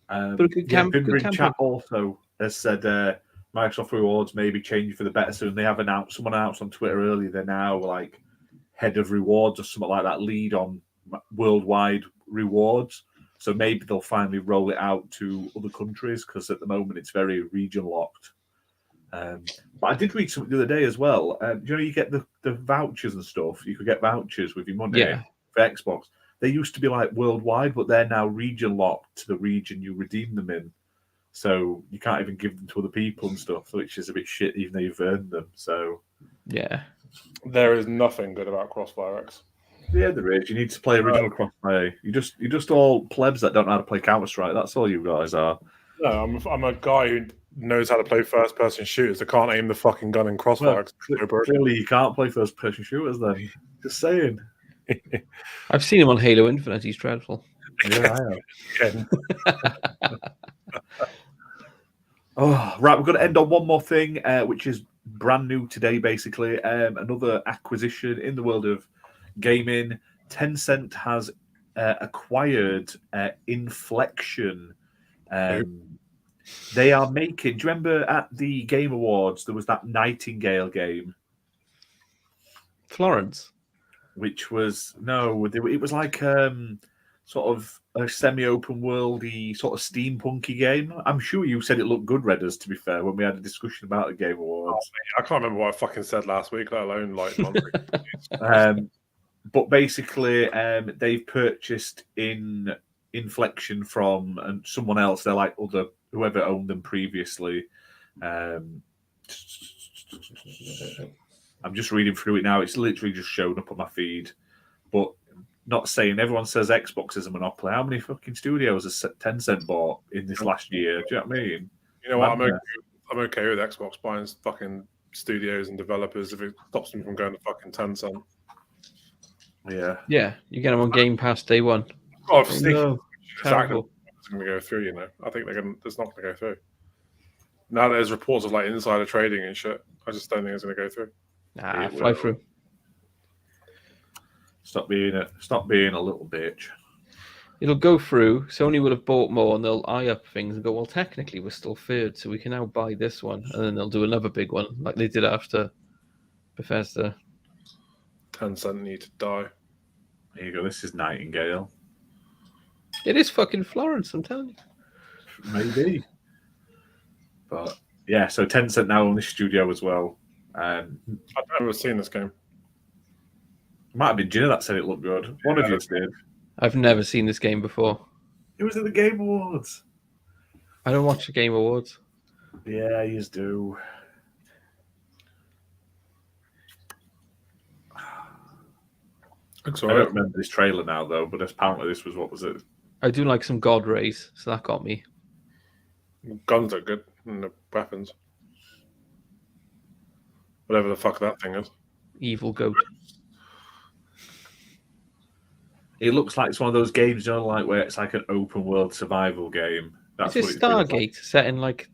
But a good campaign. Chat also has said Microsoft Rewards may be changing for the better soon. They have someone announced on Twitter earlier, they're now like head of rewards or something like that, lead on worldwide rewards. So maybe they'll finally roll it out to other countries because at the moment it's very region locked. But I did read something the other day as well. You get the vouchers and stuff. You could get vouchers with your money for Xbox. They used to be like worldwide, but they're now region locked to the region you redeem them in. So you can't even give them to other people and stuff, which is a bit shit, even though you've earned them. So yeah, there is nothing good about Crossfire X. Yeah, there is. You need to play original Crossfire. You're just all plebs that don't know how to play Counter-Strike. That's all you guys are. No, I'm a guy who knows how to play first-person shooters. They can't aim the fucking gun in Crossfire. Well, clearly, you can't play first-person shooters then. Just saying. I've seen him on Halo Infinite. He's dreadful. Yeah, I have. Oh, right, we're going to end on one more thing, which is brand new today, basically. Another acquisition in the world of gaming. Tencent has acquired Inflection. They are making... Do you remember at the Game Awards, there was that Nightingale game? Florence? Which was... No, it was like sort of a semi-open worldy, sort of steampunky game. I'm sure you said it looked good, Redders, to be fair, when we had a discussion about the Game Awards. I can't remember what I fucking said last week, let alone like months. But basically, they've purchased Inflection from someone else. They're like whoever owned them previously. I'm just reading through it now. It's literally just showing up on my feed. But not saying everyone says Xbox is a monopoly. How many fucking studios has Tencent bought in this last year? Do you know what I mean? You know what? I'm okay with Xbox buying fucking studios and developers if it stops them from going to fucking Tencent. Yeah. Yeah, you get them on Game Pass day one. Oh, Exactly. It's going to go through, you know. I think it's not going to go through. Now there's reports of like insider trading and shit. I just don't think it's going to go through. Nah, fly through. Stop being a little bitch. It'll go through. Sony will have bought more, and they'll eye up things and go, well, technically, we're still third, so we can now buy this one. And then they'll do another big one, like they did after Bethesda. Tencent need to die. There you go. This is Nightingale. It is fucking Florence, I'm telling you. Maybe. But, yeah, so Tencent now own this studio as well. I've never seen this game. Might have been Ginna that said it looked good. One of you did. I've never seen this game before. It was at the Game Awards. I don't watch the Game Awards. Yeah, you do. I don't remember this trailer now, though, but apparently this was, what was it? I do like some God Rays, so that got me. Guns are good, and the weapons. Whatever the fuck that thing is. Evil Goat. It looks like it's one of those games, you know, like where it's like an open world survival game. That's Is it Stargate set in like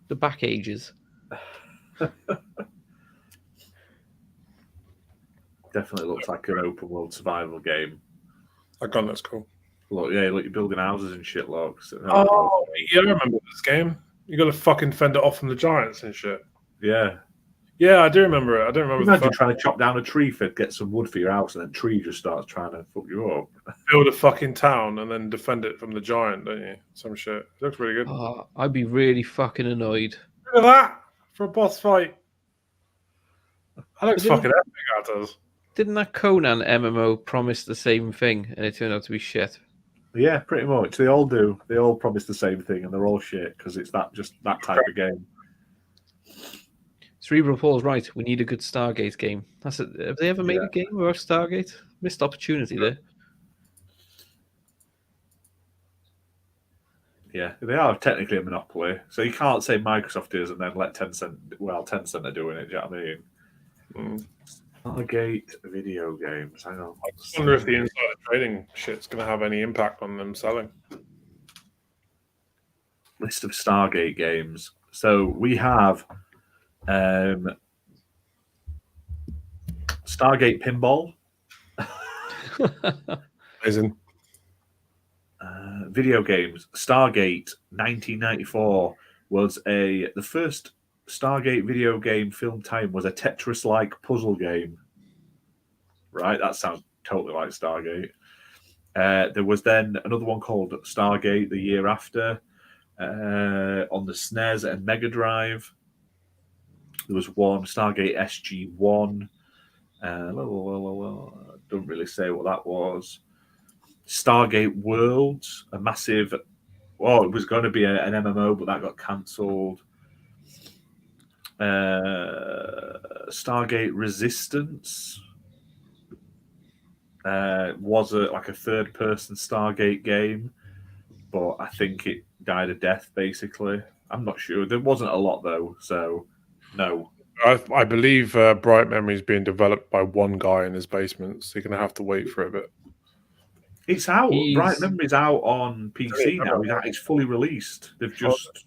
the back ages? Definitely looks like an open world survival game. That gun looks cool. Look, yeah, look, you're building houses and shit, look. Oh, yeah, I remember this game. You got to fucking fend it off from the giants and shit. Yeah. Yeah, I do remember it. I don't remember. Imagine trying to chop down a tree to get some wood for your house, and then tree just starts trying to fuck you up. Build a fucking town and then defend it from the giant, don't you? Some shit. It looks really good. I'd be really fucking annoyed. Look at that for a boss fight. That looks fucking epic. That does. Didn't that Conan MMO promise the same thing, and it turned out to be shit? Yeah, pretty much. They all do. They all promise the same thing, and they're all shit because it's just that type of game. Cerebral Paul's right. We need a good Stargate game. That's it. Have they ever made a game about Stargate? Missed opportunity there. Yeah, they are technically a monopoly, so you can't say Microsoft is and then let Tencent. Well, Tencent are doing it. Do you know what I mean? Stargate video games. Hang on. I just wonder if the insider trading shit's going to have any impact on them selling. List of Stargate games. So we have Stargate Pinball. Amazing. Video games. Stargate 1994 was the first Stargate video game film time was a Tetris-like puzzle game. Right, that sounds totally like Stargate. There was then another one called Stargate the year after on the SNES and Mega Drive. There was one Stargate SG-1. Don't really say what that was. Stargate Worlds, a massive. Well, it was going to be an MMO, but that got cancelled. Stargate Resistance was like a third-person Stargate game, but I think it died a death. Basically, I'm not sure. There wasn't a lot though, so no. I believe Bright Memory is being developed by one guy in his basement, so you're going to have to wait for a bit. It's out. He's- Bright Memory's out on PC now. It's fully released. They've just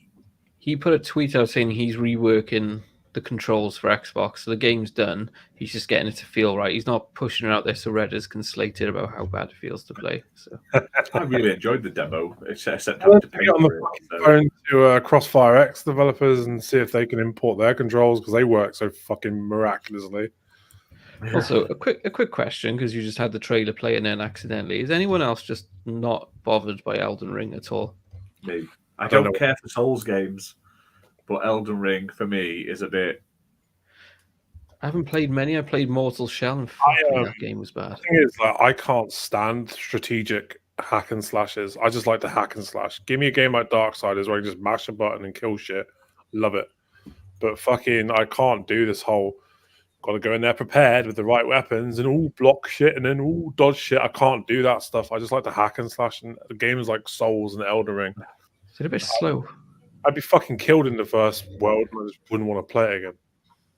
He put a tweet out saying he's reworking the controls for Xbox, so the game's done. He's just getting it to feel right. He's not pushing it out there so Redders can slate it about how bad it feels to play. So I really enjoyed the demo, except I having want to to pay get on for the it. So. phone to Crossfire X developers and see if they can import their controls because they work so fucking miraculously. also a quick question, because you just had the trailer play and then accidentally. Is anyone else just not bothered by Elden Ring at all? Me. I don't don't know. care for Souls games, but Elden Ring for me is a bit. I haven't played many. I played Mortal Shell, and fucking that game was bad. The thing is, like, I can't stand strategic hack and slashes. I just like to hack and slash. Give me a game like Darksiders where I can just mash a button and kill shit. Love it. But fucking, I can't do this whole got to go in there prepared with the right weapons and all block shit and then all dodge shit. I can't do that stuff. I just like to hack and slash. And the games like Souls and Elden Ring. Is it a bit slow? I'd be fucking killed in the first world and I just wouldn't want to play it again.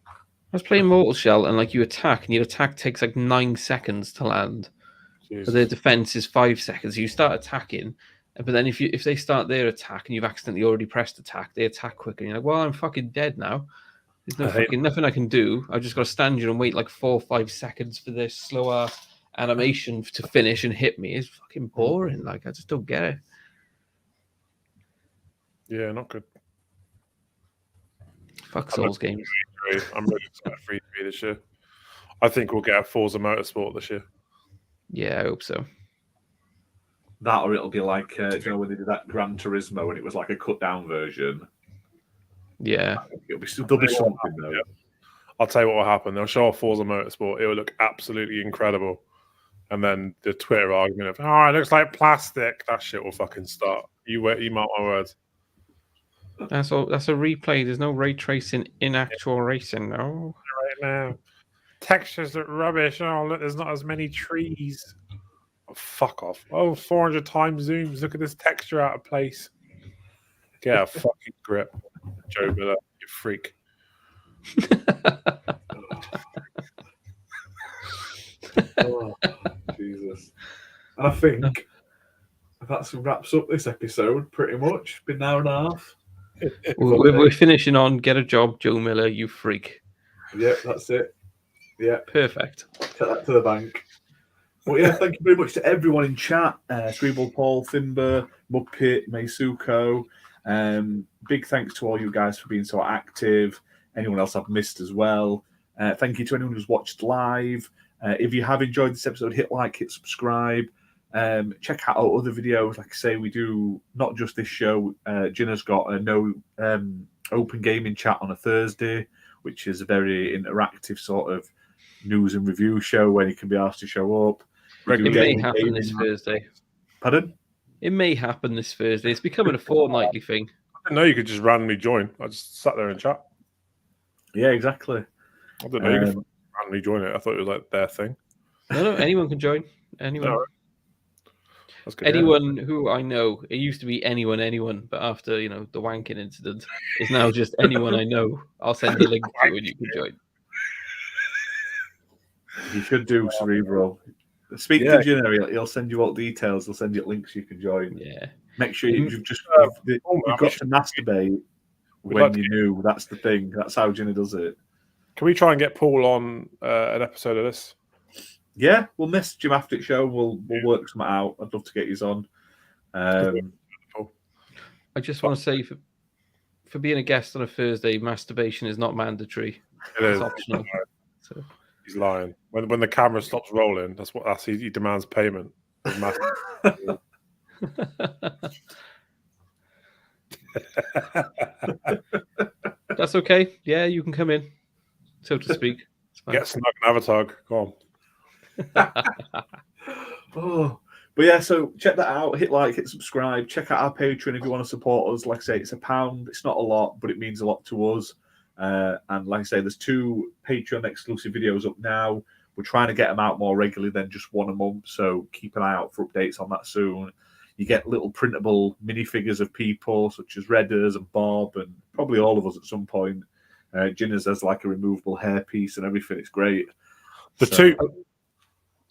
I was playing Mortal Shell, and like you attack, and your attack takes like 9 seconds to land. Jesus. But their defense is 5 seconds. You start attacking, but then if they start their attack and you've accidentally already pressed attack, they attack quicker. And you're like, well, I'm fucking dead now. There's no fucking nothing I can do. I just got to stand here and wait like 4 or 5 seconds for this slower animation to finish and hit me. It's fucking boring. Like, I just don't get it. Yeah, not good. Fuck Souls games. I'm really excited for E3 this year. I think we'll get a Forza Motorsport this year. Yeah, I hope so. That or it'll be like, do you know when they did that Gran Turismo and it was like a cut down version? Yeah. There'll be something though. Yeah. I'll tell you what will happen. They'll show off Forza Motorsport. It will look absolutely incredible. And then the Twitter argument of, it looks like plastic. That shit will fucking start. You mark my words. That's all. That's a replay. There's no ray tracing in actual racing. No. Right now. Textures are rubbish. Oh, look, there's not as many trees. Oh, fuck off. Oh, 400 times zooms. Look at this texture out of place. Get a fucking grip, Joe Miller, you freak. Oh, Jesus. And I think that wraps up this episode pretty much. Been an hour and a half. We're finishing on Get a Job, Joe Miller, you freak. Yeah, that's it. Yeah, Perfect. take that to the bank. Well, yeah, thank you very much to everyone in chat. Scribble Paul, Thimber, Muppet, Meisuko. Big thanks to all you guys for being so active. Anyone else I've missed as well. Thank you to anyone who's watched live. If you have enjoyed this episode, hit like, hit subscribe. Check out our other videos. Like I say, we do not just this show. Ginna's got a no open gaming chat on a Thursday, which is a very interactive sort of news and review show where you can be asked to show up. It may happen this Thursday. Pardon? It may happen this Thursday. It's becoming a fortnightly thing. I didn't know you could just randomly join. I just sat there and chat. Yeah, exactly. I didn't know you could randomly join it. I thought it was like their thing. No, anyone can join. Anyone. No. That's good. Anyone who I know. It used to be anyone, but after the wanking incident, it's now just anyone I know. I'll send you a link to and you can join. You should do Cerebral. Speak to Ginna, he'll send you all details. He'll send you links you can join. Yeah. Make sure you've got to masturbate when you knew. That's the thing. That's how Ginna does it. Can we try and get Paul on an episode of this? Yeah, we'll message him after the show. We'll work something out. I'd love to get you on. I just want to say, for being a guest on a Thursday, masturbation is not mandatory. It's optional. So. He's lying. When the camera stops rolling, that's he demands payment. That's okay. Yeah, you can come in, so to speak. Get Snug and Avatar. Go on. But yeah, so check that out. Hit like, hit subscribe. Check out our Patreon if you want to support us. Like I say, it's £1. It's not a lot, but it means a lot to us. And like I say, there's 2 Patreon exclusive videos up now. We're trying to get them out more regularly than just one a month. So keep an eye out for updates on that soon. You get little printable minifigures of people such as Redders and Bob, and probably all of us at some point. Ginna's has like a removable hairpiece and everything. It's great.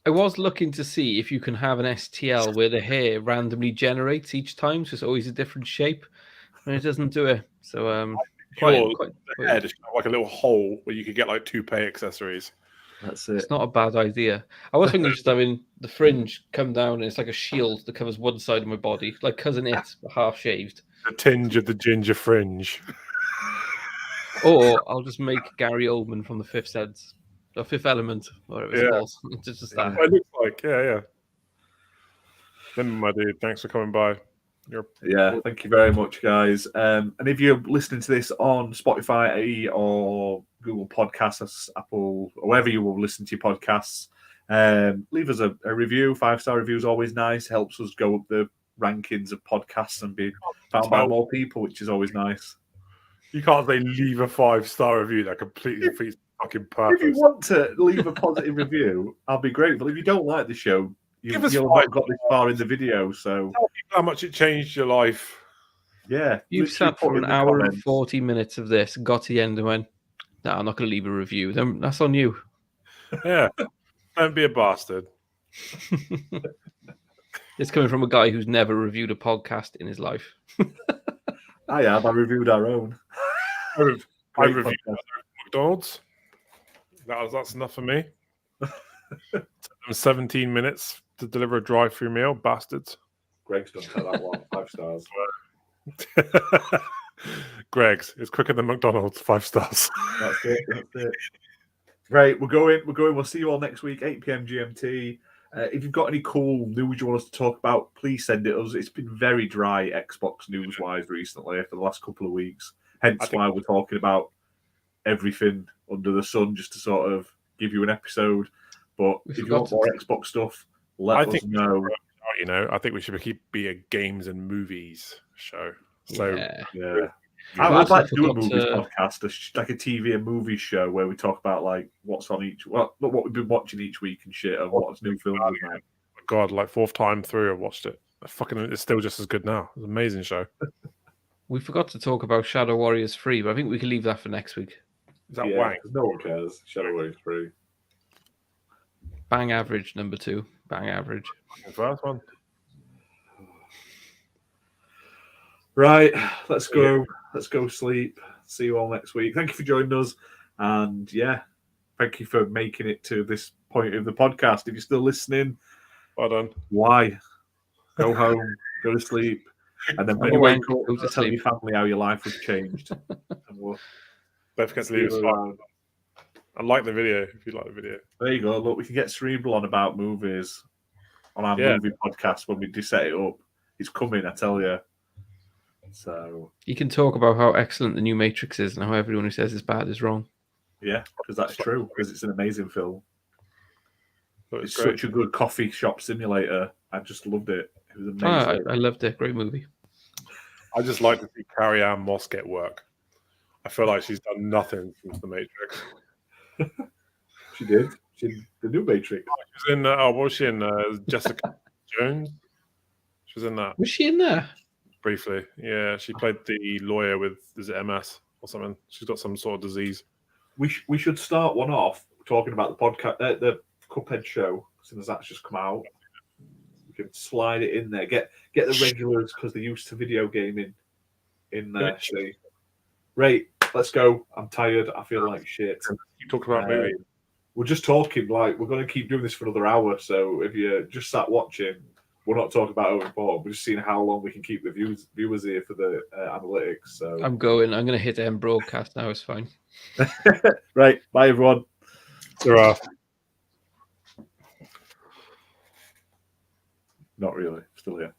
I was looking to see if you can have an STL where the hair randomly generates each time, so it's always a different shape, and it doesn't do it. So quite head is like a little hole where you could get like toupee accessories. That's it. It's not a bad idea. I was thinking just having the fringe come down and it's like a shield that covers one side of my body, like Cousin It, but half shaved. A tinge of the ginger fringe. Or I'll just make Gary Oldman from the Fifth Sense, or Fifth Element, whatever it's called. Just that. It looks like, yeah. Then, my dude, thanks for coming by. Thank you very much, guys. And if you're listening to this on Spotify or Google Podcasts, Apple, or wherever you will listen to your podcasts, leave us a review. 5-star review is always nice. Helps us go up the rankings of podcasts and be found by more people, which is always nice. You can't say leave a 5-star review. That completely defeats fucking purpose. If you want to leave a positive review, I'll be grateful. If you don't like the show, you'll not got this far in the video. So tell people how much it changed your life. Yeah. You've sat for an hour and 40 minutes of this, got to the end and went, no, I'm not going to leave a review. Then that's on you. Yeah. Don't be a bastard. It's coming from a guy who's never reviewed a podcast in his life. I have. I reviewed our own. I reviewed McDonald's. That's enough for me. 17 minutes to deliver a drive-through meal, bastards. Greg's done that one. 5 stars. Greg's. It's quicker than McDonald's. 5 stars. That's it. Right, we're going. We'll see you all next week, 8 p.m. GMT. If you've got any cool news you want us to talk about, please send it us. It's been very dry Xbox news-wise recently for the last couple of weeks. Hence why we're talking about everything under the sun, just to sort of give you an episode. But if you want more Xbox stuff, let us know. I think we should be a games and movies show. So yeah. I'd like to do a movies podcast, like a TV and movies show where we talk about like what's on what we've been watching each week and shit, and what's new films. God, like 4th time through, I watched it. It's still just as good now. It's an amazing show. We forgot to talk about Shadow Warriors 3, but I think we can leave that for next week. Is that wank? No one cares. Shadow Warriors 3. Bang average, number 2. Bang average. First one. Right, let's go. Let's go sleep. See you all next week. Thank you for joining us. And thank you for making it to this point of the podcast. If you're still listening, well done. Why? Go home, go to sleep. And then when you wake up, tell your family how your life has changed. Don't forget to leave us around. And like the video if you like the video. There you go. Look, we can get cerebral on about movies on our movie podcast when we do set it up. It's coming, I tell you. So you can talk about how excellent the new Matrix is and how everyone who says it's bad is wrong. Yeah, because that's true. Because it's an amazing film. It's such a good coffee shop simulator. I just loved it. It was amazing. I loved it. Great movie. I just like to see Carrie-Anne Moss get work. I feel like she's done nothing since the Matrix. She did. The new Matrix. She was in. What was she in? Jessica Jones. She was in that. Was she in there? Briefly, yeah. She played the lawyer with is it MS or something. She's got some sort of disease. We should start one off talking about the podcast, the Cuphead show, since that's just come out. We can slide it in there. Get the regulars because they're used to video gaming in there. See. Right, let's go. I'm tired. I feel like shit. You talk about movie. We're just talking like we're going to keep doing this for another hour. So if you just sat watching, we're not talking about over forward. We're just seeing how long we can keep the viewers here for the analytics. So I'm going to hit end broadcast now. It's fine. Right. Bye, everyone. Not really. Still here.